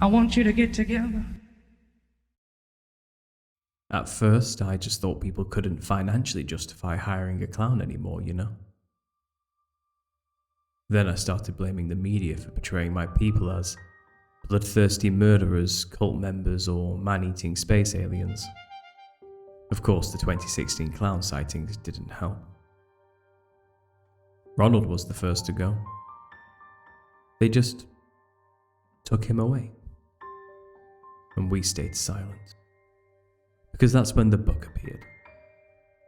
I want you to get together. At first, I just thought people couldn't financially justify hiring a clown anymore, you know? Then I started blaming the media for portraying my people as bloodthirsty murderers, cult members, or man-eating space aliens. Of course, the 2016 clown sightings didn't help. Ronald was the first to go. They just took him away. And we stayed silent. Because that's when the book appeared.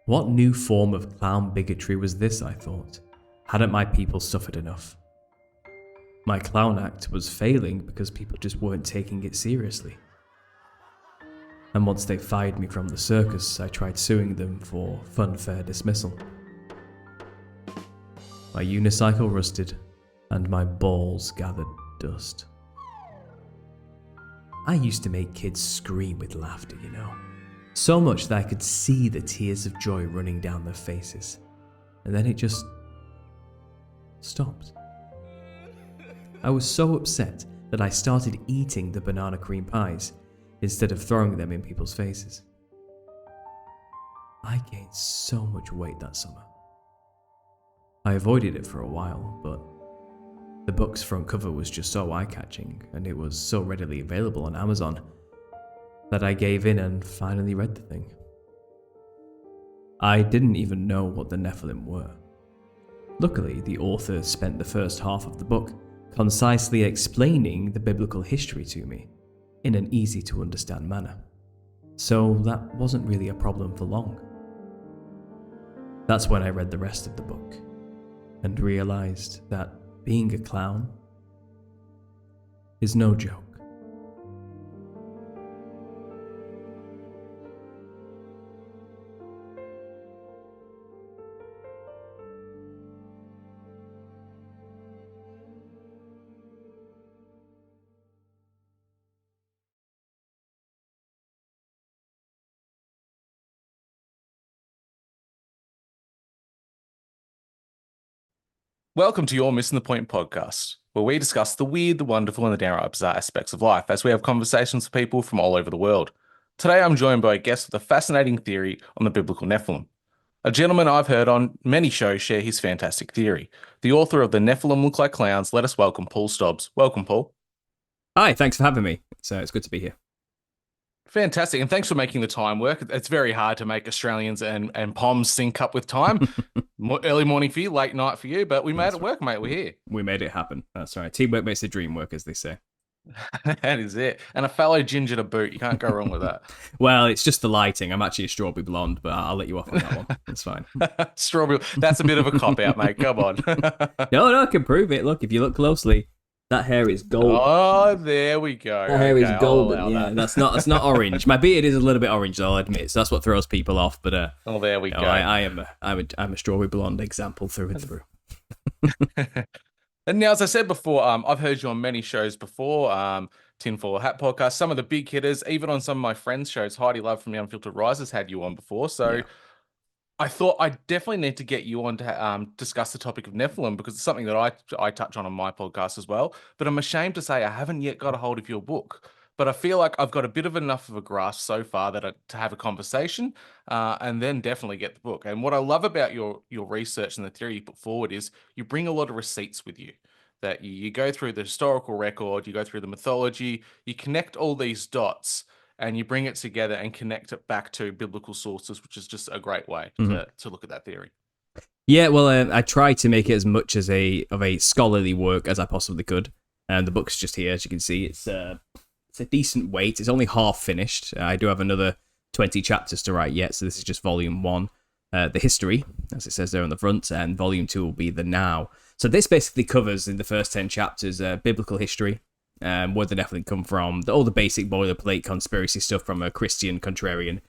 What new form of clown bigotry was this, I thought? Hadn't my people suffered enough? My clown act was failing because people just weren't taking it seriously. And once they fired me from the circus, I tried suing them for funfair dismissal. My unicycle rusted, and my balls gathered dust. I used to make kids scream with laughter, you know. So much that I could see the tears of joy running down their faces. And then it just stopped. I was so upset that I started eating the banana cream pies instead of throwing them in people's faces. I gained so much weight that summer. I avoided it for a while, but the book's front cover was just so eye-catching, and it was so readily available on Amazon, that I gave in and finally read the thing. I didn't even know what the Nephilim were. Luckily, the author spent the first half of the book concisely explaining the biblical history to me in an easy-to-understand manner, so that wasn't really a problem for long. That's when I read the rest of the book and realized that being a clown is no joke. Welcome to your Missen the Point podcast, where we discuss the weird, the wonderful, and the downright bizarre aspects of life as we have conversations with people from all over the world. Today I'm joined by a guest with a fascinating theory on the biblical Nephilim. A gentleman I've heard on many shows share his fantastic theory. The author of The Nephilim Look Like Clowns, let us welcome Paul Stobbs. Welcome, Paul. Hi, thanks for having me. It's good to be here. Fantastic, and thanks for making the time work. It's very hard to make Australians and POMs sync up with time. Early morning for you, late night for you, but we made it work, mate. We're here. We made it happen. That's right. Teamwork makes the dream work, as they say. That is it. And a fellow ginger to boot. You can't go wrong with that. Well, it's just the lighting. I'm actually a strawberry blonde, but I'll let you off on that one. It's fine. Strawberry. That's a bit of a cop-out, mate. Come on. No, I can prove it. Look, if you look closely, that hair is gold. Oh, there we go. That hair is golden. Yeah, that's not orange. My beard is a little bit orange, I'll admit. So that's what throws people off. But oh, there we go. I'm a strawberry blonde example through and through. And now, as I said before, I've heard you on many shows before. Tinfoil Hat podcast, some of the big hitters, even on some of my friends' shows. Heidi Love from the Unfiltered Risers had you on before, so. Yeah. I thought I definitely need to get you on to discuss the topic of Nephilim because it's something that I touch on my podcast as well. But I'm ashamed to say I haven't yet got a hold of your book. But I feel like I've got a bit of enough of a grasp so far that to have a conversation and then definitely get the book. And what I love about your research and the theory you put forward is you bring a lot of receipts with you. That you go through the historical record, you go through the mythology, you connect all these dots and you bring it together and connect it back to biblical sources, which is just a great way to look at that theory. Yeah, well, I tried to make it as much as of a scholarly work as I possibly could. And the book's just here, as you can see. It's a decent weight. It's only half finished. I do have another 20 chapters to write yet, so this is just volume 1. The history, as it says there on the front, and volume 2 will be the now. So this basically covers, in the first 10 chapters, biblical history, where the Nephilim come from, all the basic boilerplate conspiracy stuff from a Christian contrarian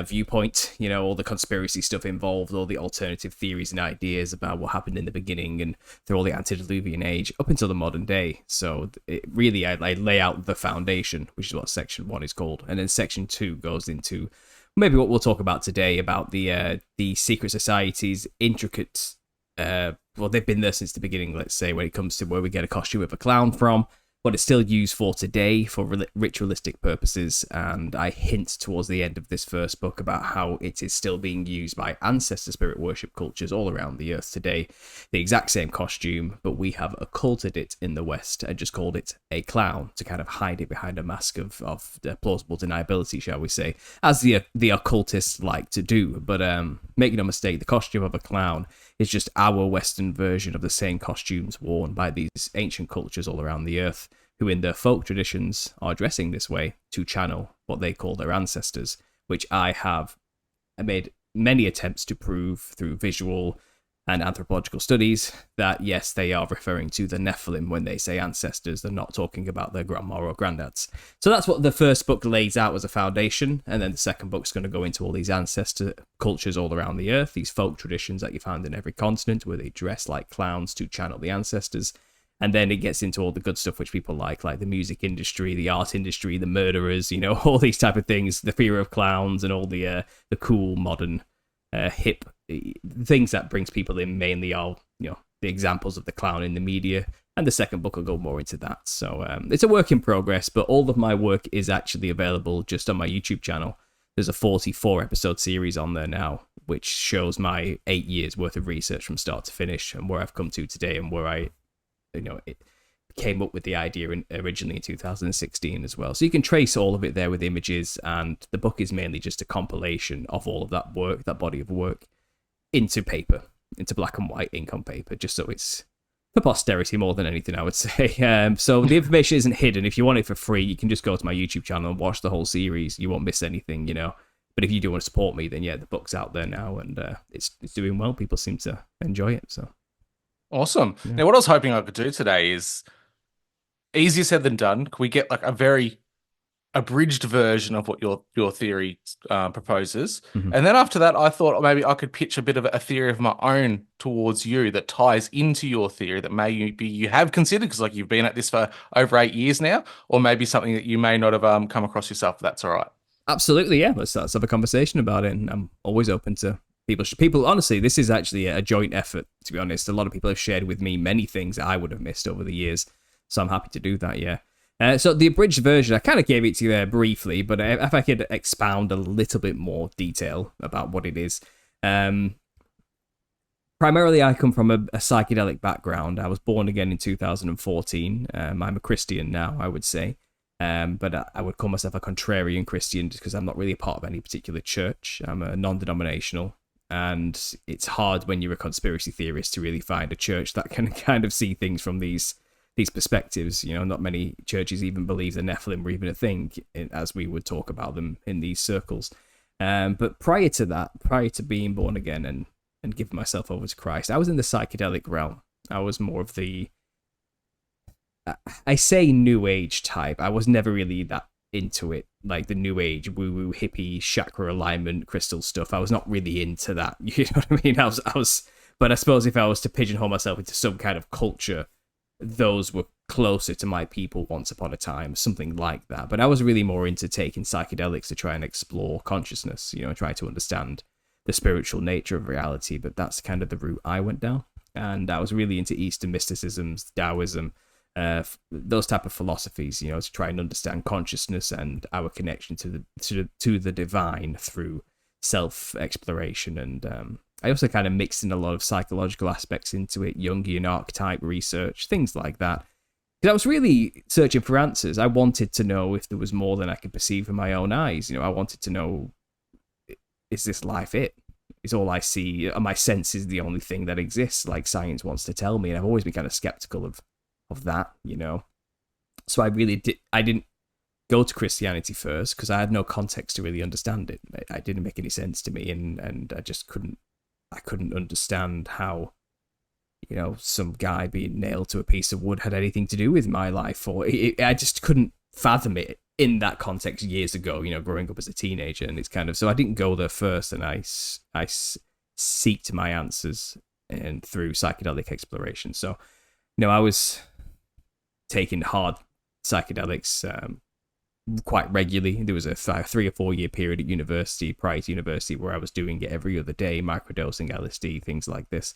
viewpoint, you know, all the conspiracy stuff involved, all the alternative theories and ideas about what happened in the beginning and through all the antediluvian age up until the modern day. So it really, I lay out the foundation, which is what section 1 is called. And then section 2 goes into maybe what we'll talk about today, about the secret society's intricate, well, they've been there since the beginning, let's say, when it comes to where we get a costume of a clown from, but it's still used for today for ritualistic purposes. And I hint towards the end of this first book about how it is still being used by ancestor spirit worship cultures all around the earth today. The exact same costume, but we have occulted it in the West and just called it a clown to kind of hide it behind a mask of plausible deniability, shall we say, as the occultists like to do. But make no mistake, the costume of a clown is just our Western version of the same costumes worn by these ancient cultures all around the earth, who in their folk traditions are dressing this way to channel what they call their ancestors, which I made many attempts to prove through visual and anthropological studies that, yes, they are referring to the Nephilim when they say ancestors. They're not talking about their grandma or granddads. So that's what the first book lays out as a foundation, and then the second book's going to go into all these ancestor cultures all around the earth, these folk traditions that you find in every continent where they dress like clowns to channel the ancestors. And then it gets into all the good stuff which people like the music industry, the art industry, the murderers, all these type of things, the fear of clowns, and all the cool, modern, hip things that brings people in. Mainly are, the examples of the clown in the media. And the second book will go more into that. So it's a work in progress, but all of my work is actually available just on my YouTube channel. There's a 44 episode series on there now, which shows my 8 years worth of research from start to finish and where I've come to today and where it came up with the idea originally in 2016 as well. So you can trace all of it there with images, and the book is mainly just a compilation of all of that work, that body of work, into paper, into black and white ink on paper, just so it's for posterity more than anything, I would say. So the information isn't hidden. If you want it for free, you can just go to my YouTube channel and watch the whole series. You won't miss anything, But if you do want to support me, then yeah, the book's out there now, and it's doing well. People seem to enjoy it, so. Awesome. Yeah. Now, what I was hoping I could do today is easier said than done. Can we get like a very abridged version of what your theory proposes? Mm-hmm. And then after that, I thought maybe I could pitch a bit of a theory of my own towards you that ties into your theory that maybe you have considered, because like you've been at this for over 8 years now, or maybe something that you may not have come across yourself. If that's all right. Absolutely, yeah. Let's have a conversation about it, and I'm always open to people. Honestly, this is actually a joint effort, to be honest. A lot of people have shared with me many things that I would have missed over the years, so I'm happy to do that, yeah. So the abridged version, I kind of gave it to you there briefly, but if I could expound a little bit more detail about what it is. Primarily, I come from a psychedelic background. I was born again in 2014. I'm a Christian now, I would say. But I would call myself a contrarian Christian just because I'm not really a part of any particular church. I'm a non-denominational. And it's hard when you're a conspiracy theorist to really find a church that can kind of see things from these perspectives. Not many churches even believe the Nephilim were even a thing, as we would talk about them in these circles. But prior to being born again and giving myself over to Christ, I was in the psychedelic realm. I was more of I say new age type. I was never really that into it, like the new age woo-woo hippie chakra alignment crystal stuff. I was not really into that. You know what I mean? I was but I suppose if I was to pigeonhole myself into some kind of culture, those were closer to my people once upon a time, something like that. But I was really more into taking psychedelics to try and explore consciousness, try to understand the spiritual nature of reality. But that's kind of the route I went down. And I was really into Eastern mysticisms, Taoism, those type of philosophies, to try and understand consciousness and our connection to the divine through self-exploration. And I also kind of mixed in a lot of psychological aspects into it, Jungian archetype research, things like that. Because I was really searching for answers. I wanted to know if there was more than I could perceive with my own eyes. I wanted to know, is this life it? Is all I see, are my senses the only thing that exists, like science wants to tell me? And I've always been kind of skeptical of that, So I didn't go to Christianity first because I had no context to really understand it. It didn't make any sense to me, and I just couldn't understand how, some guy being nailed to a piece of wood had anything to do with my life, or I just couldn't fathom it in that context years ago, growing up as a teenager. And it's kind of, so I didn't go there first, and I seeked my answers and through psychedelic exploration. So, I was taking hard psychedelics quite regularly. There was a 3 or 4 year period at university, prior to university, where I was doing it every other day, microdosing LSD, things like this.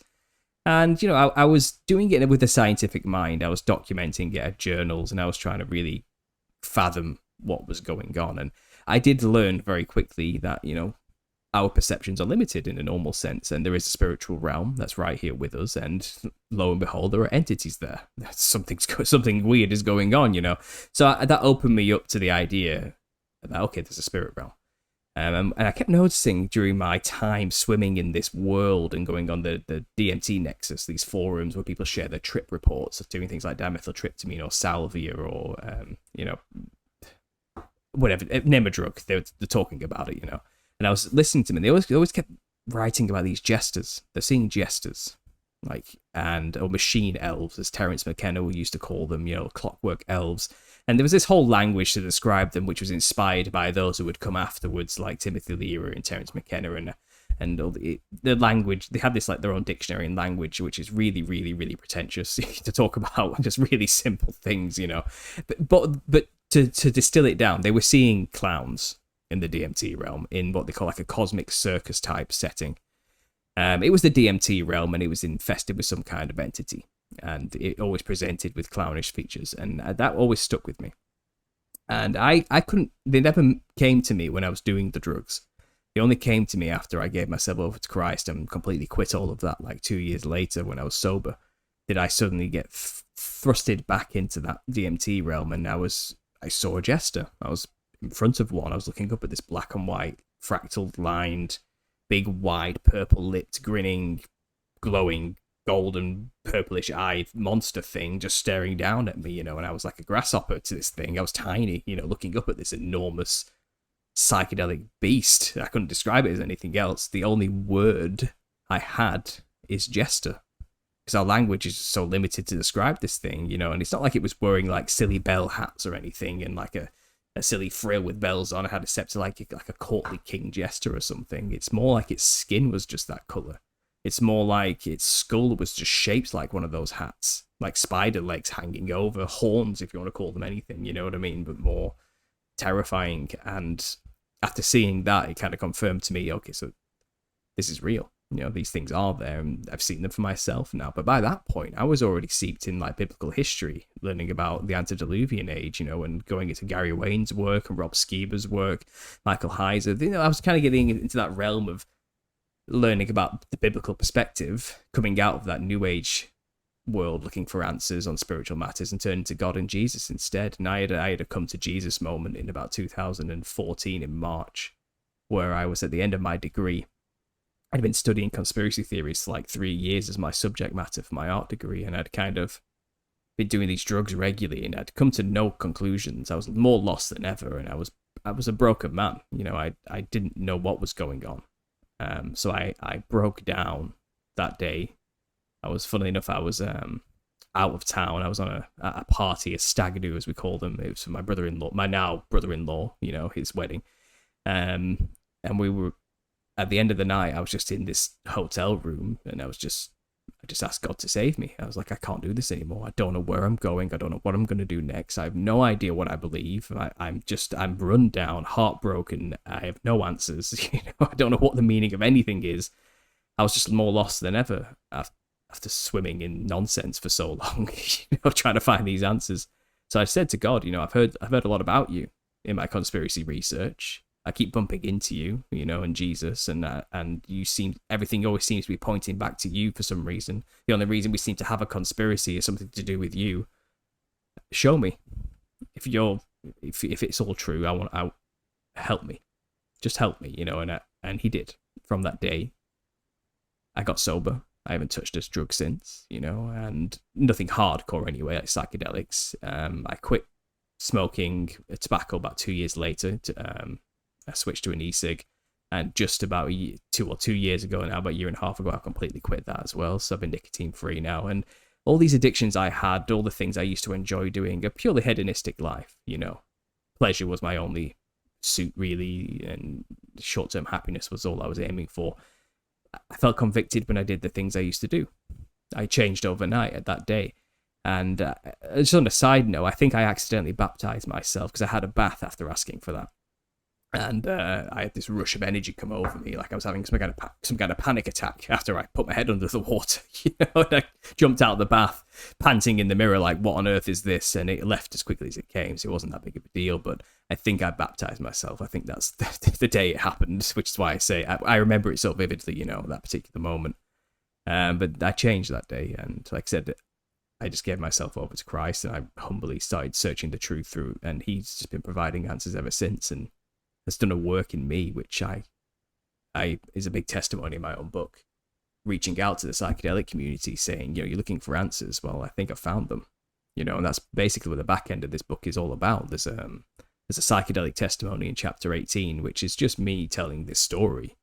And, I was doing it with a scientific mind. I was documenting it at journals, and I was trying to really fathom what was going on. And I did learn very quickly that, our perceptions are limited in a normal sense, and there is a spiritual realm that's right here with us. And lo and behold, there are entities there. Something weird is going on, So that opened me up to the idea that, okay, there's a spirit realm. And I kept noticing during my time swimming in this world and going on the DMT Nexus, these forums where people share their trip reports of doing things like dimethyltryptamine or salvia or, whatever, name a drug. They're talking about it, And I was listening to them, and they always kept writing about these jesters. They're seeing jesters, or machine elves, as Terence McKenna used to call them, clockwork elves. And there was this whole language to describe them, which was inspired by those who would come afterwards, like Timothy Leary and Terence McKenna, and all the language. They have this their own dictionary and language, which is really, really, really pretentious to talk about just really simple things, But to distill it down, they were seeing clowns in the DMT realm in what they call a cosmic circus type setting. It was the DMT realm, and it was infested with some kind of entity. And it always presented with clownish features, and that always stuck with me. And I couldn't, they never came to me when I was doing the drugs. They only came to me after I gave myself over to Christ and completely quit all of that, 2 years later when I was sober. Did I suddenly get thrusted back into that DMT realm, and I saw a jester. I was in front of one. I was looking up at this black and white, fractal lined, big, wide, purple-lipped, grinning, glowing, golden, purplish-eyed monster thing just staring down at me, and I was like a grasshopper to this thing. I was tiny, looking up at this enormous psychedelic beast. I couldn't describe it as anything else. The only word I had is jester, because our language is so limited to describe this thing, and it's not like it was wearing silly bell hats or anything and a silly frill with bells on. I had a scepter like a courtly king jester or something. It's more like its skin was just that color. It's more like its skull was just shaped like one of those hats, like spider legs hanging over, horns, if you want to call them anything, you know what I mean, but more terrifying. And after seeing that, it kind of confirmed to me, okay, so this is real. These things are there, and I've seen them for myself now. But by that point, I was already steeped in biblical history, learning about the antediluvian age, and going into Gary Wayne's work and Rob Skiba's work, Michael Heiser. I was kind of getting into that realm of learning about the biblical perspective, coming out of that new age world, looking for answers on spiritual matters, and turning to God and Jesus instead. And I had a come to Jesus moment in about 2014 in March, where I was at the end of my degree. I'd been studying conspiracy theories for 3 years as my subject matter for my art degree, and I'd kind of been doing these drugs regularly, and I'd come to no conclusions. I was more lost than ever, and I was a broken man. I didn't know what was going on. So I broke down that day. Funnily enough, I was out of town. I was on a party, a stag do as we call them. It was for my brother-in-law, my now brother-in-law, his wedding. And we were, at the end of the night, I was just in this hotel room, and I just asked God to save me. I was like, I can't do this anymore. I don't know where I'm going. I don't know what I'm going to do next. I have no idea what I believe. I'm run down, heartbroken. I have no answers. I don't know what the meaning of anything is. I was just more lost than ever after swimming in nonsense for so long, trying to find these answers. So I said to God, I've heard a lot about you in my conspiracy research. I keep bumping into you, and Jesus, and everything always seems to be pointing back to you for some reason. The only reason we seem to have a conspiracy is something to do with you. Show me if it's all true. I help me, just help me, and he did. From that day, I got sober. I haven't touched a drug since, and nothing hardcore anyway, like psychedelics. I quit smoking tobacco about 2 years later. I switched to an e-cig, and just about 2 years ago now, about a year and a half ago, I completely quit that as well. So I've been nicotine free now, and all these addictions I had, all the things I used to enjoy doing, a purely hedonistic life. Pleasure was my only suit really, and short-term happiness was all I was aiming for. I felt convicted when I did the things I used to do. I changed overnight at that day. And just on a side note, I think I accidentally baptized myself because I had a bath after asking for that. And I had this rush of energy come over me, like I was having some kind of panic attack after I put my head under the water, And I jumped out of the bath, panting in the mirror, like, what on earth is this? And it left as quickly as it came, so it wasn't that big of a deal. But I think I baptized myself. I think that's the day it happened, which is why I say I remember it so vividly, that particular moment. But I changed that day, and like I said, I just gave myself over to Christ, and I humbly started searching the truth through, and He's just been providing answers ever since, and has done a work in me, which I is a big testimony in my own book, reaching out to the psychedelic community, saying, you're looking for answers. Well, I think I found them, and that's basically what the back end of this book is all about. There's a psychedelic testimony in chapter 18, which is just me telling this story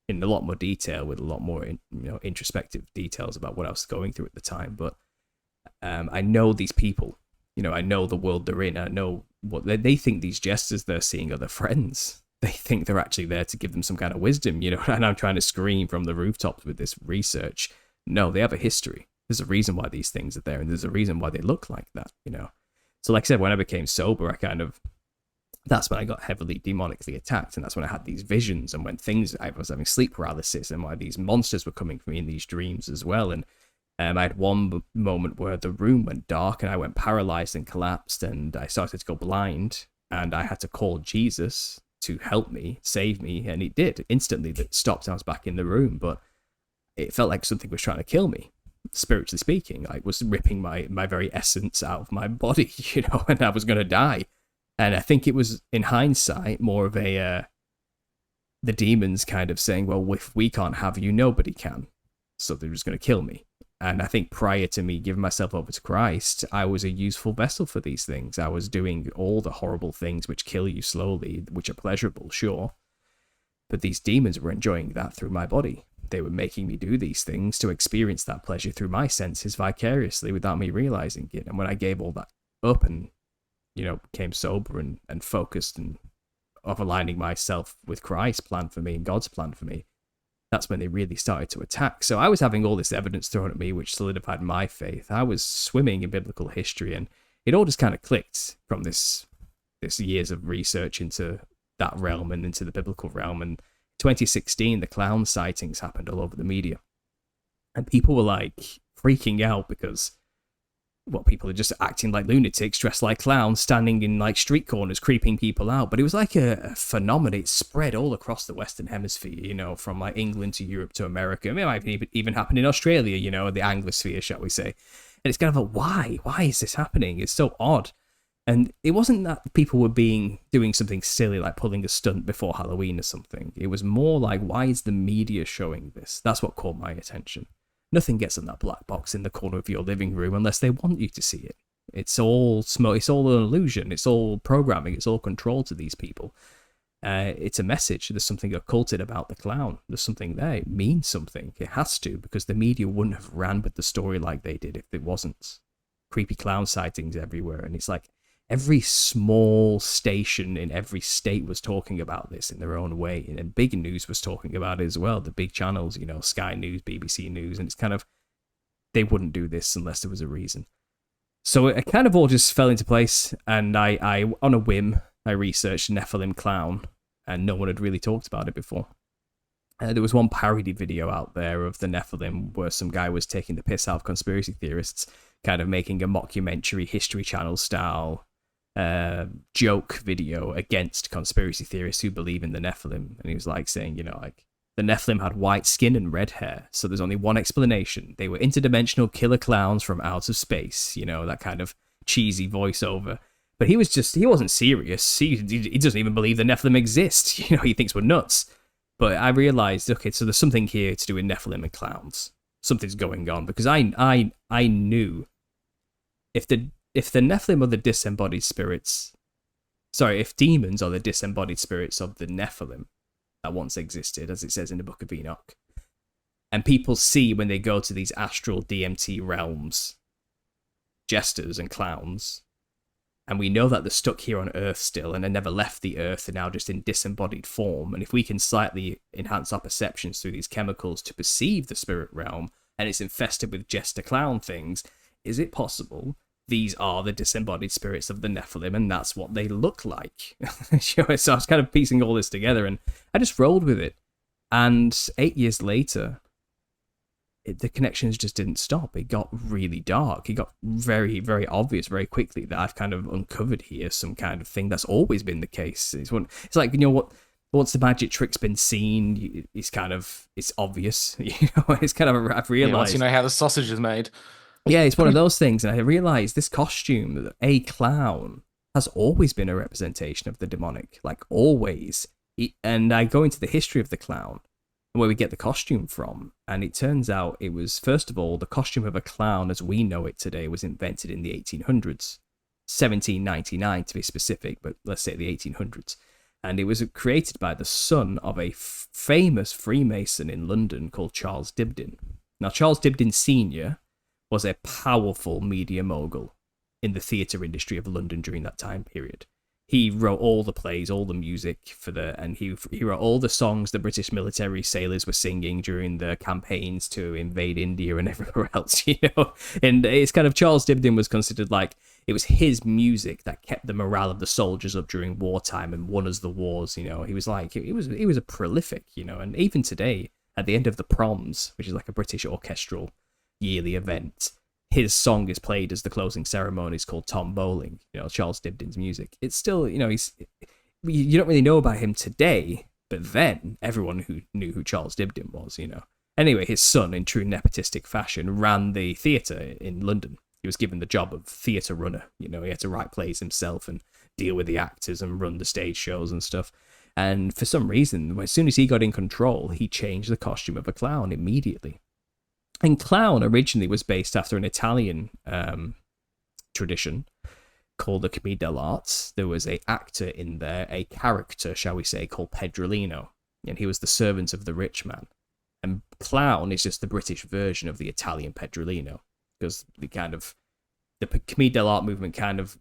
in a lot more detail, with a lot more introspective details about what I was going through at the time. But I know these people. I know the world they're in. I know what they think these jesters they're seeing are their friends. They think they're actually there to give them some kind of wisdom, and I'm trying to scream from the rooftops with this research. No, they have a history. There's a reason why these things are there, and there's a reason why they look like that, So like I said, when I became sober, that's when I got heavily demonically attacked, and that's when I had these visions, and when I was having sleep paralysis, and why these monsters were coming for me in these dreams as well. And I had one moment where the room went dark and I went paralyzed and collapsed, and I started to go blind, and I had to call Jesus to help me, save me, and it did. Instantly, that stopped, and I was back in the room, but it felt like something was trying to kill me, spiritually speaking. Like, was ripping my very essence out of my body, and I was going to die. And I think it was, in hindsight, more of the demons kind of saying, well, if we can't have you, nobody can. So they're just going to kill me. And I think prior to me giving myself over to Christ, I was a useful vessel for these things. I was doing all the horrible things which kill you slowly, which are pleasurable, sure. But these demons were enjoying that through my body. They were making me do these things to experience that pleasure through my senses vicariously without me realizing it. And when I gave all that up and, became sober and focused and of aligning myself with Christ's plan for me and God's plan for me, that's when they really started to attack. So I was having all this evidence thrown at me, which solidified my faith. I was swimming in biblical history, and it all just kind of clicked from this years of research into that realm and into the biblical realm. And 2016, the clown sightings happened all over the media, and people were like freaking out because people are just acting like lunatics, dressed like clowns, standing in like street corners, creeping people out. But it was like a phenomenon. It spread all across the Western Hemisphere, from like England to Europe to America. I mean, it might even happen in Australia, the Anglosphere, shall we say. And it's kind of why? Why is this happening? It's so odd. And it wasn't that people were doing something silly, like pulling a stunt before Halloween or something. It was more like, why is the media showing this? That's what caught my attention. Nothing gets in that black box in the corner of your living room unless they want you to see it. It's all smoke. It's all an illusion. It's all programming. It's all control to these people. It's a message. There's something occulted about the clown. There's something there. It means something. It has to, because the media wouldn't have ran with the story like they did if it wasn't. Creepy clown sightings everywhere. And it's like every small station in every state was talking about this in their own way. And big news was talking about it as well. The big channels, Sky News, BBC News. And it's kind of, they wouldn't do this unless there was a reason. So it kind of all just fell into place. And I on a whim, I researched Nephilim clown. And no one had really talked about it before. There was one parody video out there of the Nephilim where some guy was taking the piss out of conspiracy theorists, kind of making a mockumentary History Channel style joke video against conspiracy theorists who believe in the Nephilim. And he was like saying, the Nephilim had white skin and red hair, so there's only one explanation. They were interdimensional killer clowns from outer space, that kind of cheesy voiceover. But he wasn't serious. He doesn't even believe the Nephilim exist. He thinks we're nuts. But I realized, okay, so there's something here to do with Nephilim and clowns. Something's going on, because I knew if the Nephilim are the disembodied spirits, if demons are the disembodied spirits of the Nephilim that once existed, as it says in the Book of Enoch, and people see when they go to these astral DMT realms, jesters and clowns, and we know that they're stuck here on Earth still, and they never left the Earth, they're now just in disembodied form, and if we can slightly enhance our perceptions through these chemicals to perceive the spirit realm, and it's infested with jester clown things, is it possible these are the disembodied spirits of the Nephilim, and that's what they look like. So I was kind of piecing all this together, and I just rolled with it. And 8 years later, the connections just didn't stop. It got really dark. It got very, very obvious very quickly that I've kind of uncovered here some kind of thing that's always been the case. It's like, you know what? Once the magic trick's been seen, it's obvious. It's kind of, I've realized. Yeah, once you know how the sausage is made. Yeah, it's one of those things, and I realized this costume, a clown, has always been a representation of the demonic, like always. And I go into the history of the clown, where we get the costume from, and it turns out it was, first of all, the costume of a clown as we know it today was invented in the 1800s, 1799 to be specific, but let's say the 1800s. And it was created by the son of a famous Freemason in London called Charles Dibdin. Now, Charles Dibdin Sr. was a powerful media mogul in the theatre industry of London during that time period. He wrote all the plays, all the music and he wrote all the songs the British military sailors were singing during the campaigns to invade India and everywhere else, And it's kind of, Charles Dibdin was considered like, it was his music that kept the morale of the soldiers up during wartime and won us the wars, He was like, he was a prolific, and even today, at the end of the Proms, which is like a British orchestral yearly event, his song is played as the closing ceremony. It's called Tom Bowling, Charles Dibdin's music. It's still, you don't really know about him today, but then everyone who knew who Charles Dibdin was, Anyway, his son, in true nepotistic fashion, ran the theatre in London. He was given the job of theatre runner. He had to write plays himself and deal with the actors and run the stage shows and stuff. And for some reason, as soon as he got in control, he changed the costume of a clown immediately. And clown originally was based after an Italian tradition called the Commedia dell'arte. There was an actor in there, a character, shall we say, called Pedrolino, and he was the servant of the rich man. And clown is just the British version of the Italian Pedrolino, because the Commedia dell'arte movement kind of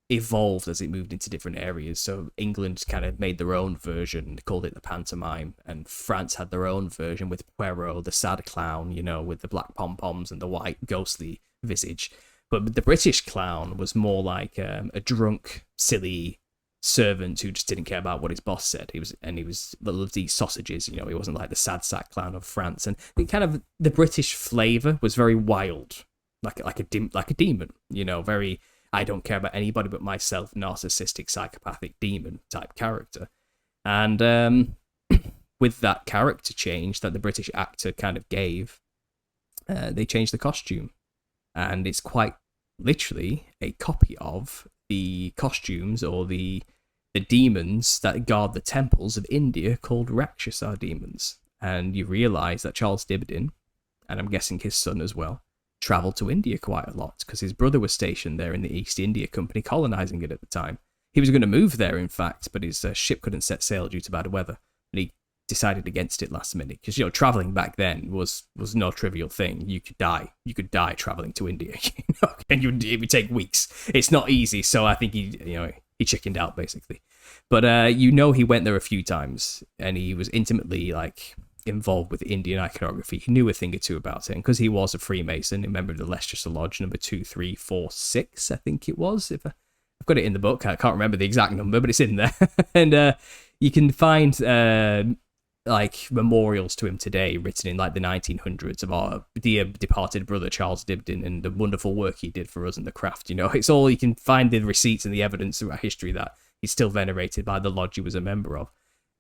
evolved as it moved into different areas. So England kind of made their own version, called it the pantomime, and France had their own version with Poirot, the sad clown, with the black pom-poms and the white ghostly visage. But the British clown was more like a drunk, silly servant who just didn't care about what his boss said. He loved to eat sausages, he wasn't like the sad sack clown of France. And the British flavour was very wild, like a demon, very, I don't care about anybody but myself, narcissistic, psychopathic demon type character. And with that character change that the British actor kind of gave, they changed the costume. And it's quite literally a copy of the costumes or the demons that guard the temples of India called Rakshasa demons. And you realise that Charles Dibdin, and I'm guessing his son as well, travelled to India quite a lot because his brother was stationed there in the East India Company, colonising it at the time. He was going to move there, in fact, but his ship couldn't set sail due to bad weather, and he decided against it last minute because travelling back then was no trivial thing. You could die travelling to India, and it would take weeks. It's not easy, so I think he chickened out basically. But he went there a few times, and he was intimately involved with Indian iconography. He knew a thing or two about it, and because he was a Freemason, a member of the Leicestershire Lodge, number 2, 3, 4, 6, I think it was. I've got it in the book. I can't remember the exact number, but it's in there. And you can find memorials to him today, written in the 1900s, of our dear departed brother Charles Dibdin and the wonderful work he did for us in the craft. It's all, you can find the receipts and the evidence throughout history that he's still venerated by the lodge he was a member of.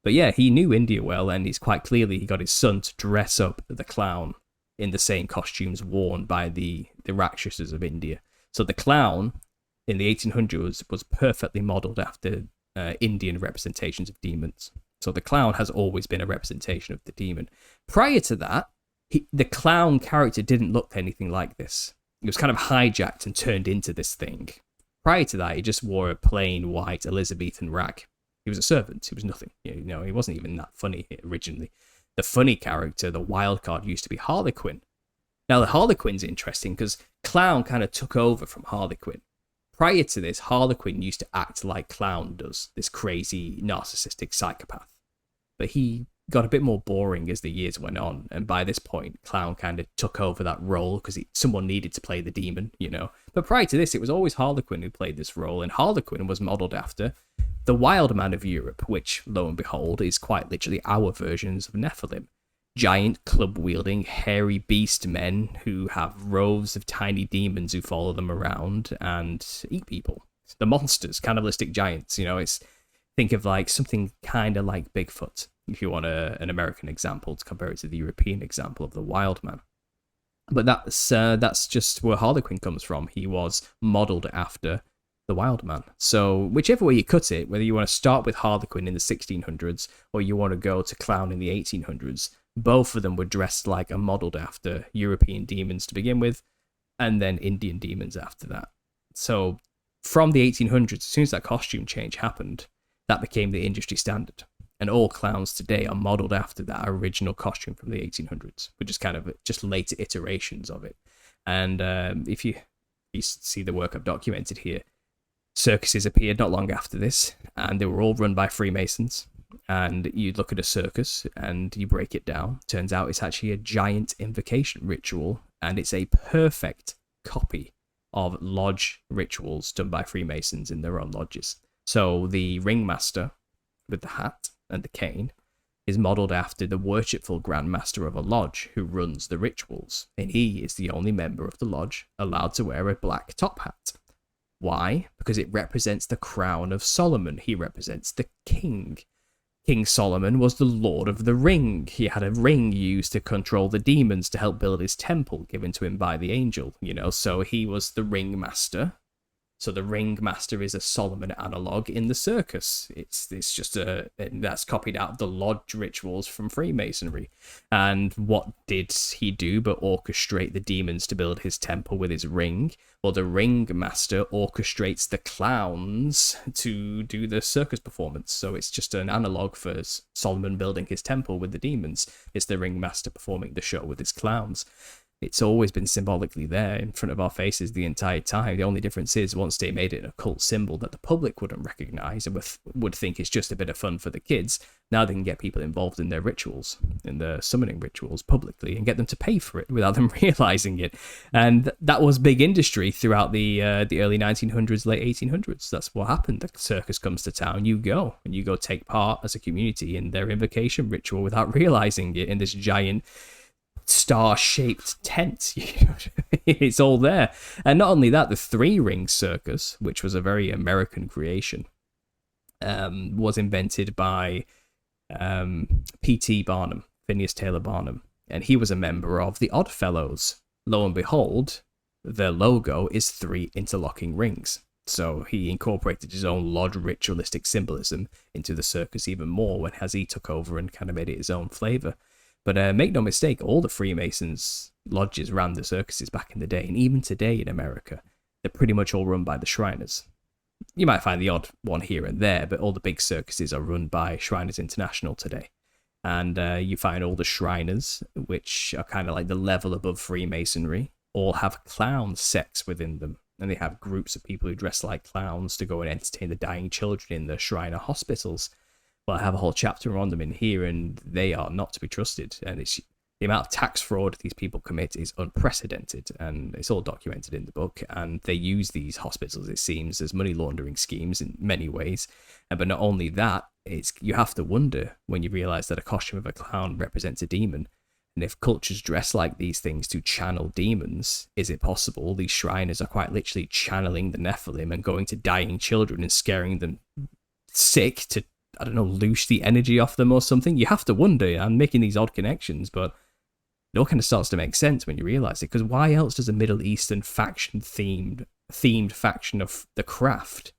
But yeah, he knew India well, and it's quite clearly he got his son to dress up the clown in the same costumes worn by the Rakshasas of India. So the clown in the 1800s was perfectly modelled after Indian representations of demons. So the clown has always been a representation of the demon. Prior to that, the clown character didn't look anything like this. He was kind of hijacked and turned into this thing. Prior to that, he just wore a plain white Elizabethan rag. He was a servant. He was nothing. He wasn't even that funny originally. The funny character, the wild card, used to be Harlequin. Now, the Harlequin's interesting because clown kind of took over from Harlequin. Prior to this, Harlequin used to act like clown does, this crazy narcissistic psychopath. But he got a bit more boring as the years went on, and by this point, clown kind of took over that role because someone needed to play the demon, you know. But prior to this, it was always Harlequin who played this role, and Harlequin was modelled after the Wild Man of Europe, which, lo and behold, is quite literally our versions of Nephilim. Giant, club-wielding, hairy beast men who have rows of tiny demons who follow them around and eat people. The monsters, cannibalistic giants, you know, think of like something kind of like Bigfoot, if you want an American example to compare it to the European example of the Wild Man. But that's just where Harlequin comes from. He was modelled after the Wild Man. So whichever way you cut it, whether you want to start with Harlequin in the 1600s or you want to go to clown in the 1800s, both of them were dressed like and modelled after European demons to begin with, and then Indian demons after that. So from the 1800s, as soon as that costume change happened, that became the industry standard. And all clowns today are modelled after that original costume from the 1800s, which is kind of just later iterations of it. And if you see the work I've documented here, circuses appeared not long after this, and they were all run by Freemasons. And you look at a circus and you break it down. Turns out it's actually a giant invocation ritual, and it's a perfect copy of lodge rituals done by Freemasons in their own lodges. So the ringmaster with the hat and the cane is modelled after the worshipful Grand Master of a lodge who runs the rituals, and he is the only member of the lodge allowed to wear a black top hat. Why? Because it represents the crown of Solomon. He represents the king. King Solomon was the Lord of the Ring. He had a ring used to control the demons to help build his temple given to him by the angel, you know, so he was the ringmaster. So the ringmaster is a Solomon analog in the circus. It's just that's copied out of the lodge rituals from Freemasonry. And what did he do but orchestrate the demons to build his temple with his ring? Well, the ringmaster orchestrates the clowns to do the circus performance. So it's just an analog for Solomon building his temple with the demons. It's the ringmaster performing the show with his clowns. It's always been symbolically there in front of our faces the entire time. The only difference is once they made it an occult symbol that the public wouldn't recognize and would think it's just a bit of fun for the kids, now they can get people involved in their rituals, in the summoning rituals publicly, and get them to pay for it without them realizing it. And that was big industry throughout the early 1900s, late 1800s. That's what happened. The circus comes to town, you go take part as a community in their invocation ritual without realizing it in this giant star-shaped tent. It's all there. And not only that, the three-ring circus, which was a very American creation, was invented by P.T. Barnum, Phineas Taylor Barnum, and he was a member of the Oddfellows. Lo and behold, their logo is 3 interlocking rings. So he incorporated his own lodge ritualistic symbolism into the circus even more as he took over and kind of made it his own flavour. But make no mistake, all the Freemasons lodges ran the circuses back in the day, and even today in America, they're pretty much all run by the Shriners. You might find the odd one here and there, but all the big circuses are run by Shriners International today. And you find all the Shriners, which are kind of like the level above Freemasonry, all have clown sects within them. And they have groups of people who dress like clowns to go and entertain the dying children in the Shriner hospitals. Well, I have a whole chapter on them in here, and they are not to be trusted. And it's the amount of tax fraud these people commit is unprecedented, and it's all documented in the book. And they use these hospitals, it seems, as money laundering schemes in many ways. But not only that, you have to wonder when you realize that a costume of a clown represents a demon. And if cultures dress like these things to channel demons, is it possible these Shriners are quite literally channeling the Nephilim and going to dying children and scaring them sick to, I don't know, loose the energy off them or something? You have to wonder. I'm making these odd connections, but it all kind of starts to make sense when you realize it. Because why else does a Middle Eastern themed faction of the craft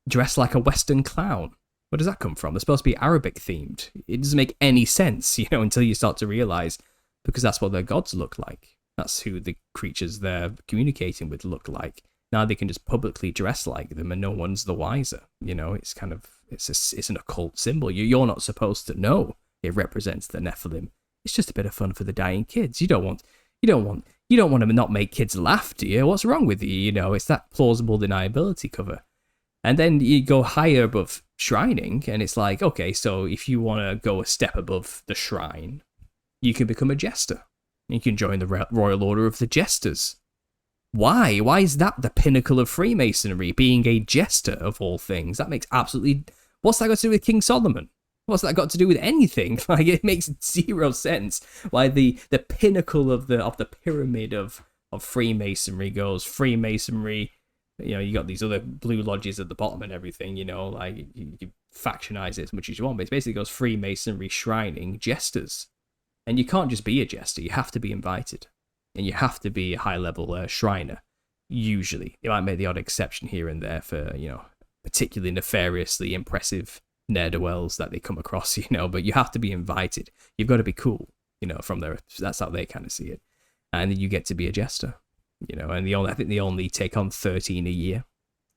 dress like a Western clown? Where does that come from? They're supposed to be Arabic themed. It doesn't make any sense, until you start to realize, because that's what their gods look like. That's who the creatures they're communicating with look like. Now they can just publicly dress like them, and no one's the wiser. It's kind of it's an occult symbol. You're not supposed to know it represents the Nephilim. It's just a bit of fun for the dying kids. You don't want to not make kids laugh, do you? What's wrong with you? It's that plausible deniability cover. And then you go higher above shrining, and it's like, okay, so if you want to go a step above the shrine, you can become a jester. You can join the Royal Order of the Jesters. Why? Why is that the pinnacle of Freemasonry, being a jester of all things? That makes absolutely... What's that got to do with King Solomon? What's that got to do with anything? Like, it makes zero sense. Why the pinnacle of the pyramid of Freemasonry goes Freemasonry. You got these other blue lodges at the bottom and everything, like you factionize it as much as you want, but it basically goes Freemasonry, shrining, jesters. And you can't just be a jester, you have to be invited. And you have to be a high-level shriner, usually. You might make the odd exception here and there for, particularly nefariously impressive ne'er-do-wells that they come across, but you have to be invited. You've got to be cool, from there. That's how they kind of see it. And then you get to be a jester, and I think they only take on 13 a year.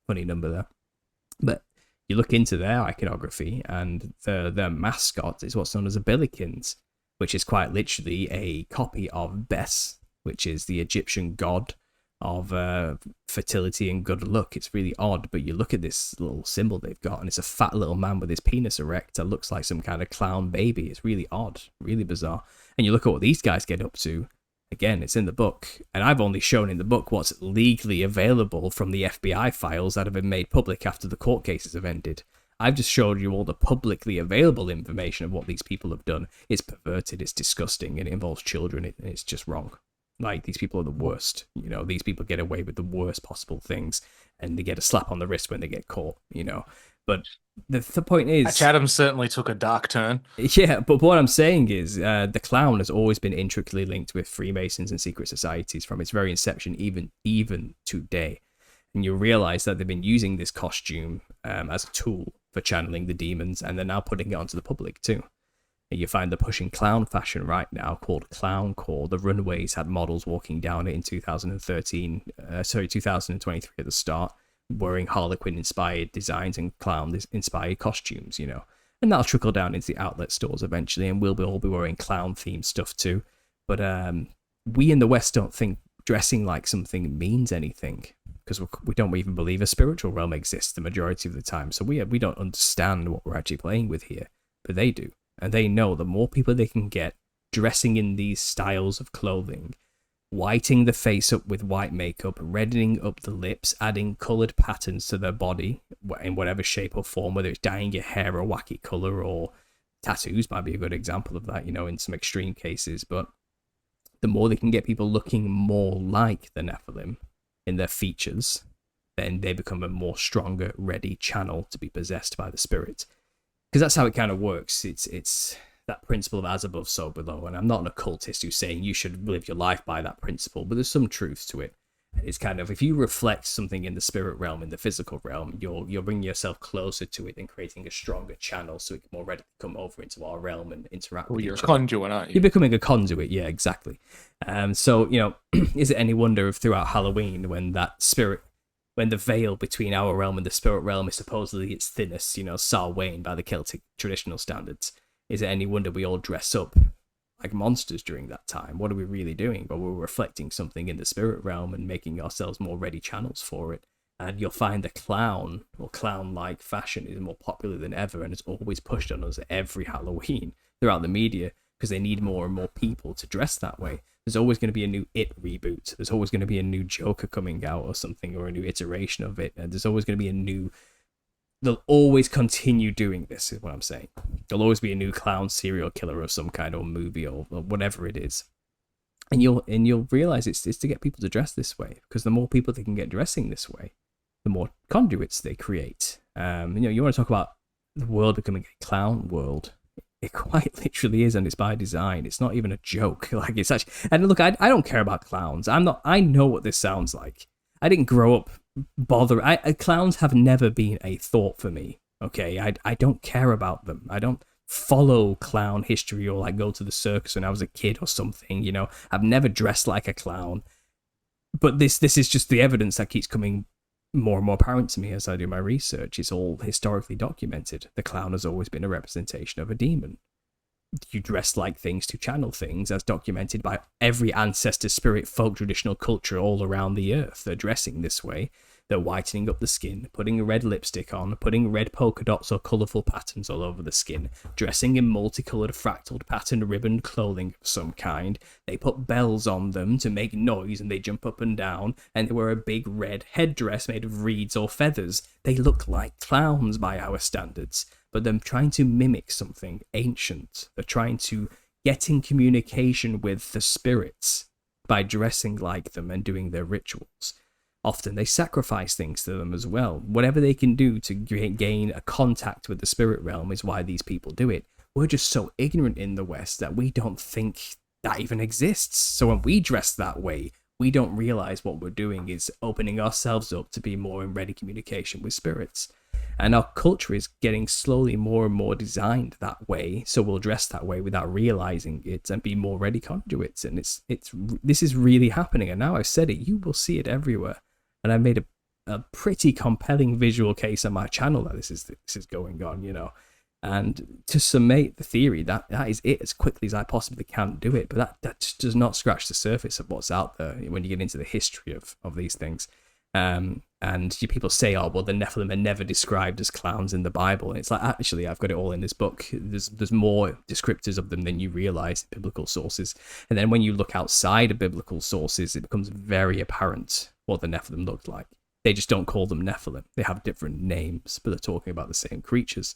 Funny number there. But you look into their iconography, and their mascot is what's known as a billikens, which is quite literally a copy of Bes, which is the Egyptian god of fertility and good luck. It's really odd, but you look at this little symbol they've got, and it's a fat little man with his penis erect that looks like some kind of clown baby. It's really odd, really bizarre. And you look at what these guys get up to. Again, it's in the book, and I've only shown in the book what's legally available from the FBI files that have been made public after the court cases have ended. I've just showed you all the publicly available information of what these people have done. It's perverted, it's disgusting, and it involves children. It's just wrong. Like, these people are the worst. These people get away with the worst possible things, and they get a slap on the wrist when they get caught, But the point is... Chatham certainly took a dark turn. Yeah, but what I'm saying is the clown has always been intricately linked with Freemasons and secret societies from its very inception, even today. And you realize that they've been using this costume as a tool for channeling the demons, and they're now putting it onto the public too. And you find they're pushing clown fashion right now, called clown core. The runways had models walking down it in 2023 at the start, wearing Harlequin-inspired designs and clown-inspired costumes, And that'll trickle down into the outlet stores eventually, and we'll all be wearing clown-themed stuff too. But we in the West don't think dressing like something means anything, because we don't even believe a spiritual realm exists the majority of the time. So we don't understand what we're actually playing with here, but they do. And they know the more people they can get dressing in these styles of clothing, whiting the face up with white makeup, reddening up the lips, adding coloured patterns to their body in whatever shape or form, whether it's dyeing your hair a wacky colour or tattoos might be a good example of that, in some extreme cases. But the more they can get people looking more like the Nephilim in their features, then they become a more stronger, ready channel to be possessed by the spirit. Because that's how it kind of works. It's that principle of as above, so below. And I'm not an occultist who's saying you should live your life by that principle, but there's some truth to it. It's kind of, if you reflect something in the spirit realm, in the physical realm, you'll bring yourself closer to it and creating a stronger channel so it can more readily come over into our realm and interact with you're each a conduit, aren't you? You're becoming a conduit, yeah, exactly. So, is it any wonder if throughout Halloween, when the veil between our realm and the spirit realm is supposedly its thinnest, Samhain by the Celtic traditional standards, is it any wonder we all dress up like monsters during that time? What are we really doing? Well, we're reflecting something in the spirit realm and making ourselves more ready channels for it. And you'll find the clown or clown-like fashion is more popular than ever, and it's always pushed on us every Halloween throughout the media because they need more and more people to dress that way. There's always going to be a new It reboot. There's always going to be a new Joker coming out or something, or a new iteration of it. And there's always going to be a new... They'll always continue doing this, is what I'm saying. There'll always be a new clown serial killer of some kind, or movie, or whatever it is. And you'll realize it's to get people to dress this way, because the more people they can get dressing this way, the more conduits they create. You want to talk about the world becoming a clown world. It quite literally is, and it's by design. It's not even a joke. Like, it's actually... And look, I don't care about clowns. I know what this sounds like. I didn't grow up clowns have never been a thought for me. Okay, I don't care about them. I don't follow clown history or like go to the circus when I was a kid or something. I've never dressed like a clown. But this is just the evidence that keeps coming more and more apparent to me as I do my research. It's all historically documented. The clown has always been a representation of a demon. You dress like things to channel things, as documented by every ancestor, spirit, folk, traditional culture all around the earth. They're dressing this way They're whitening up the skin, putting a red lipstick on, putting red polka dots or colourful patterns all over the skin, dressing in multicoloured fractal patterned ribboned clothing of some kind. They put bells on them to make noise and they jump up and down, and they wear a big red headdress made of reeds or feathers. They look like clowns by our standards, but they're trying to mimic something ancient. They're trying to get in communication with the spirits by dressing like them and doing their rituals. Often they sacrifice things to them as well. Whatever they can do to gain a contact with the spirit realm is why these people do it. We're just so ignorant in the West that we don't think that even exists. So when we dress that way, we don't realize what we're doing is opening ourselves up to be more in ready communication with spirits. And our culture is getting slowly more and more designed that way, so we'll dress that way without realizing it and be more ready conduits. And this is really happening. And now I've said it, you will see it everywhere. And I made a pretty compelling visual case on my channel that this is going on, you know. And to summate the theory, that is it as quickly as I possibly can do it. But that just does not scratch the surface of what's out there when you get into the history of these things. And people say, oh, well, the Nephilim are never described as clowns in the Bible. And it's like, actually, I've got it all in this book. There's more descriptors of them than you realize in biblical sources. And then when you look outside of biblical sources, it becomes very apparent what the Nephilim looked like. They just don't call them Nephilim. They have different names, but they're talking about the same creatures.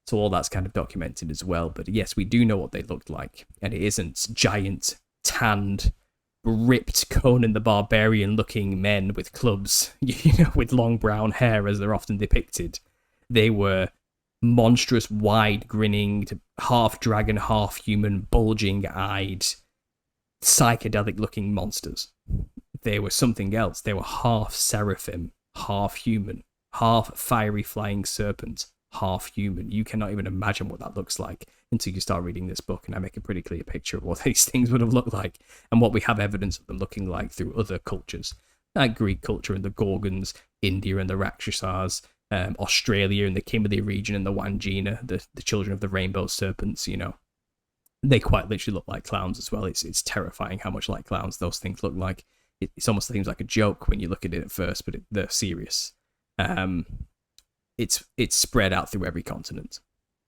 So all that's kind of documented as well. But yes, we do know what they looked like. And it isn't giant, tanned, ripped Conan the Barbarian looking men with clubs, you know, with long brown hair as they're often depicted. They were monstrous, wide grinning, half dragon, half human, bulging eyed, psychedelic looking monsters. They were something else. They were half seraphim, half human, half fiery flying serpent, half human. You cannot even imagine what that looks like until you start reading this book, and I make a pretty clear picture of what these things would have looked like and what we have evidence of them looking like through other cultures, like Greek culture and the Gorgons, India and the Rakshasas, Australia and the Kimberley region and the Wangina, the children of the rainbow serpents. You know, they quite literally look like clowns as well. It's terrifying how much like clowns those things look like. It almost seems like a joke when you look at it at first, but they're serious. It's spread out through every continent.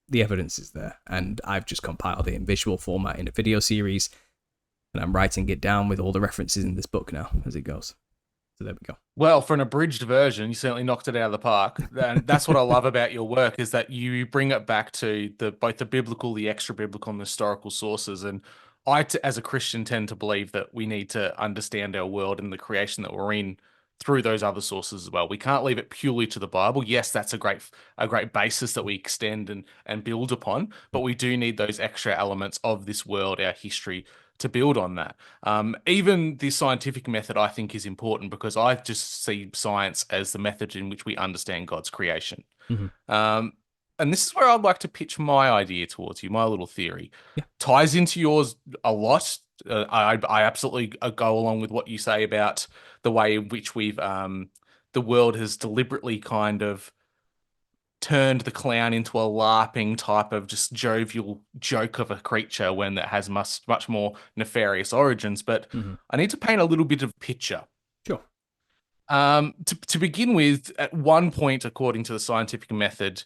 The evidence is there, and I've just compiled it in visual format in a video series, and I'm writing it down with all the references in this book now as it goes. So there we go. Well, for an abridged version, you certainly knocked it out of the park. And that's what I love about your work, is that you bring it back to both the biblical, the extra biblical, and the historical sources. And I, as a Christian, tend to believe that we need to understand our world and the creation that we're in through those other sources as well. We can't leave it purely to the Bible. Yes, that's a great basis that we extend and build upon, but we do need those extra elements of this world, our history, to build on that. Even the scientific method, I think, is important, because I just see science as the method in which we understand God's creation. Mm-hmm. And this is where I'd like to pitch my idea towards you, my little theory. Yeah. Ties into yours a lot. I absolutely go along with what you say about the way in which the world has deliberately kind of turned the clown into a LARPing type of just jovial joke of a creature, when that has much more nefarious origins. But I need to paint a little bit of picture. Sure. To begin with, at one point, according to the scientific method,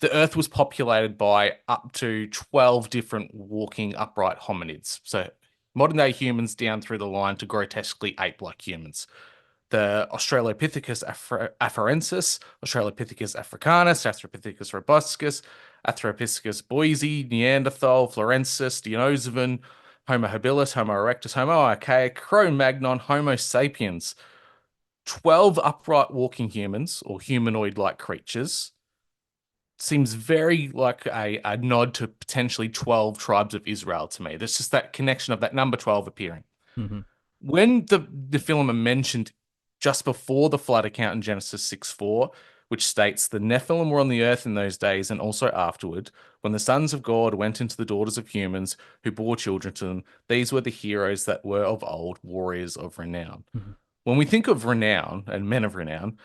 the Earth was populated by up to 12 different walking upright hominids. So modern day humans down through the line to grotesquely ape-like humans. The Australopithecus afarensis, Australopithecus africanus, Australopithecus robuscus, Australopithecus boise, Neanderthal, Florensis, Denisovan, Homo habilis, Homo erectus, Homo archaic, Cro-Magnon, Homo sapiens. 12 upright walking humans, or humanoid-like creatures, seems very like a nod to potentially 12 tribes of Israel to me. There's just that connection of that number 12 appearing. When the film are mentioned just before the flood account in Genesis 6:4, which states the Nephilim were on the earth in those days and also afterward, when the sons of God went into the daughters of humans who bore children to them, these were the heroes that were of old, warriors of renown. When we think of renown and men of renown,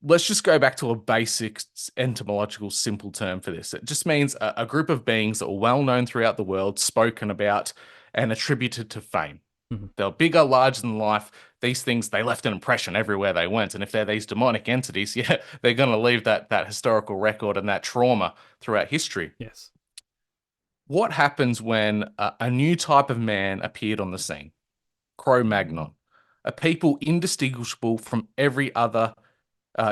let's just go back to a basic etymological simple term for this. It just means a group of beings that were well known throughout the world, spoken about, and attributed to fame. Mhm. They were bigger, larger than life. These things, they left an impression everywhere they went. And if they're these demonic entities, yeah, they're going to leave that historical record and that trauma throughout history. Yes. What happens when a new type of man appeared on the scene? Cro-Magnon, a people indistinguishable from every other